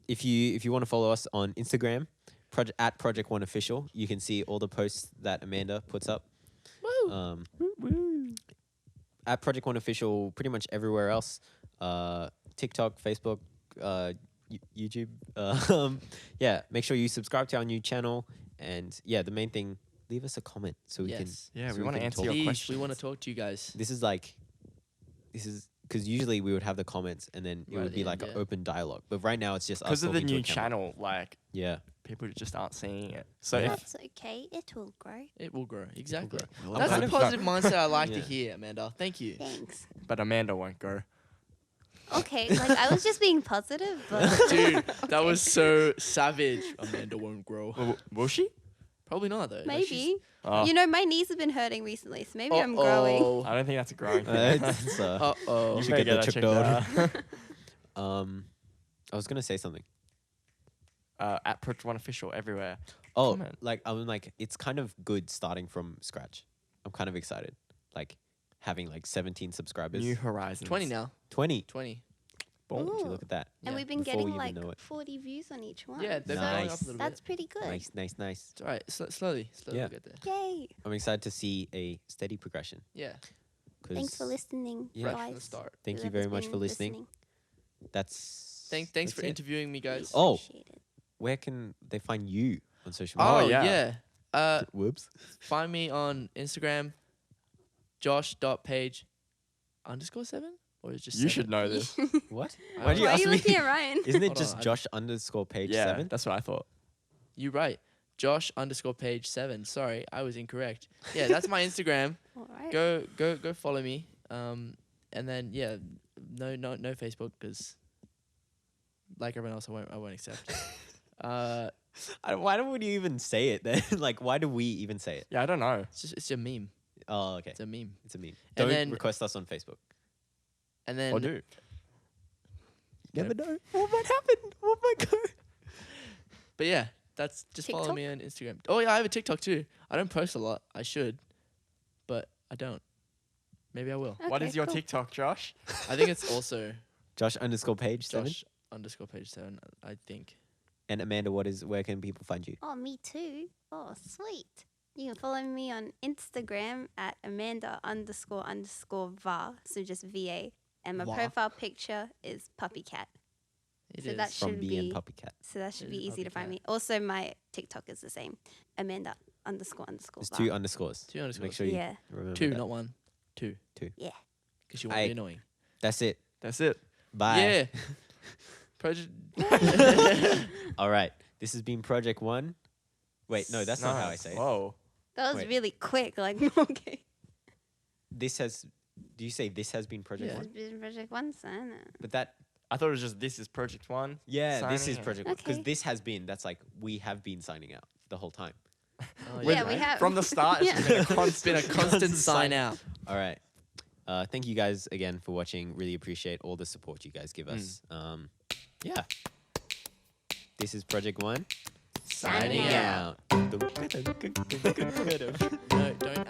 If you want to follow us on Instagram, at Project One Official, you can see all the posts that Amanda puts up. Woo. at Project One Official pretty much everywhere else. TikTok, Facebook, YouTube. Yeah, make sure you subscribe to our new channel. And yeah, the main thing, leave us a comment so we can. Yeah, so we wanna can answer talk. your Please, questions. we want to talk to you guys. This is because usually we would have the comments and then it Right would at be the like end, an yeah. open dialogue. But right now it's just us Because of the talking to a new camera. channel, like Yeah. people just aren't seeing it. So Yeah. if That's okay. It will grow. It will grow. Exactly. grow. Well, That's I'm the kind of- positive mindset I like to Yeah. hear, Amanda. Thank you. Thanks. but Amanda won't go. Okay, like I was just being positive, but Dude, that was so savage. Amanda won't grow. Will she? Probably not, though. maybe. Oh, You know, my knees have been hurting recently, so maybe I'm growing. I don't think that's a growing thing. It's, Uh-oh. You should Better get that checked out. checked I was gonna say something. At Project One Official everywhere. Oh, Comment. like I'm like it's kind of good starting from scratch. I'm kind of excited. Like having like 17 subscribers. New Horizons. 20 now. 20. 20. Boom. Would you Ooh. look at that? And Yeah. we've been Before we getting even like know it. 40 views on each one. Yeah, they're so going up a Nice. little that's bit. pretty good. Nice. It's all right. Slowly Yeah. we'll get there. Yay. I'm excited to see a steady progression. Yeah. 'Cause Thanks for listening, Yeah. Right guys. from the start. Thank you Whoever's very much been for listening. That's Thanks that's for it. interviewing me, guys. Oh. Appreciate it. Where can they find you on social Oh, media? yeah. yeah. Whoops. Find me on Instagram, josh.page_7? Or is it just You should know this. What? I Why do you Why are ask you me? looking at Ryan? Isn't it Hold on, just I- Josh_page Yeah, 7? that's what I thought. You right. Josh_page7. Sorry, I was incorrect. Yeah, that's my Instagram. All right. Go follow me. And then yeah, no Facebook because like everyone else, I won't accept. Why don't you even say it then? Like, why do we even say it? Yeah, I don't know. It's a meme. Oh, okay. It's a meme. It's a meme. And Don't then- request us on Facebook. And then Or do. Never know. What might happen? What might go? But yeah, that's just follow TikTok? me on Instagram. Oh yeah, I have a TikTok too. I don't post a lot. I should, but I don't. Maybe I will. What Okay, is your cool. TikTok, Josh? I think it's also Josh_page 7. Josh_page7. I think. And Amanda, where can people find you? Oh, me too. Oh, sweet. You can follow me on Instagram at Amanda__var. So just VA. And my Va. profile picture is puppy cat. It So is. that From should B be and Puppycat. So that should It be is easy to puppy find cat. me. Also, my TikTok is the same. Amanda___. There's var. 2 underscores. 2 underscores. Make sure you Yeah. remember 2, that. not 1. 2. Yeah. Because you won't be annoying. That's it. That's it. Bye. Yeah. Project. All right. This has been Project 1. Wait, no, that's not how I say it. Whoa. That was Wait. really quick. Like, okay. This has. Do you say this has been Project Yeah. 1? This has been Project 1, son. But that. I thought it was just this is Project One. Yeah, this is Signing Project 1. Because Okay. this has been. That's like we have been signing out the whole time. Oh, Yeah, we have. From the start, it's Yeah. been a It's been a constant sign out. All right. Thank you guys again for watching. Really appreciate all the support you guys give us. Yeah. This is Project 1. Signing out. No, don't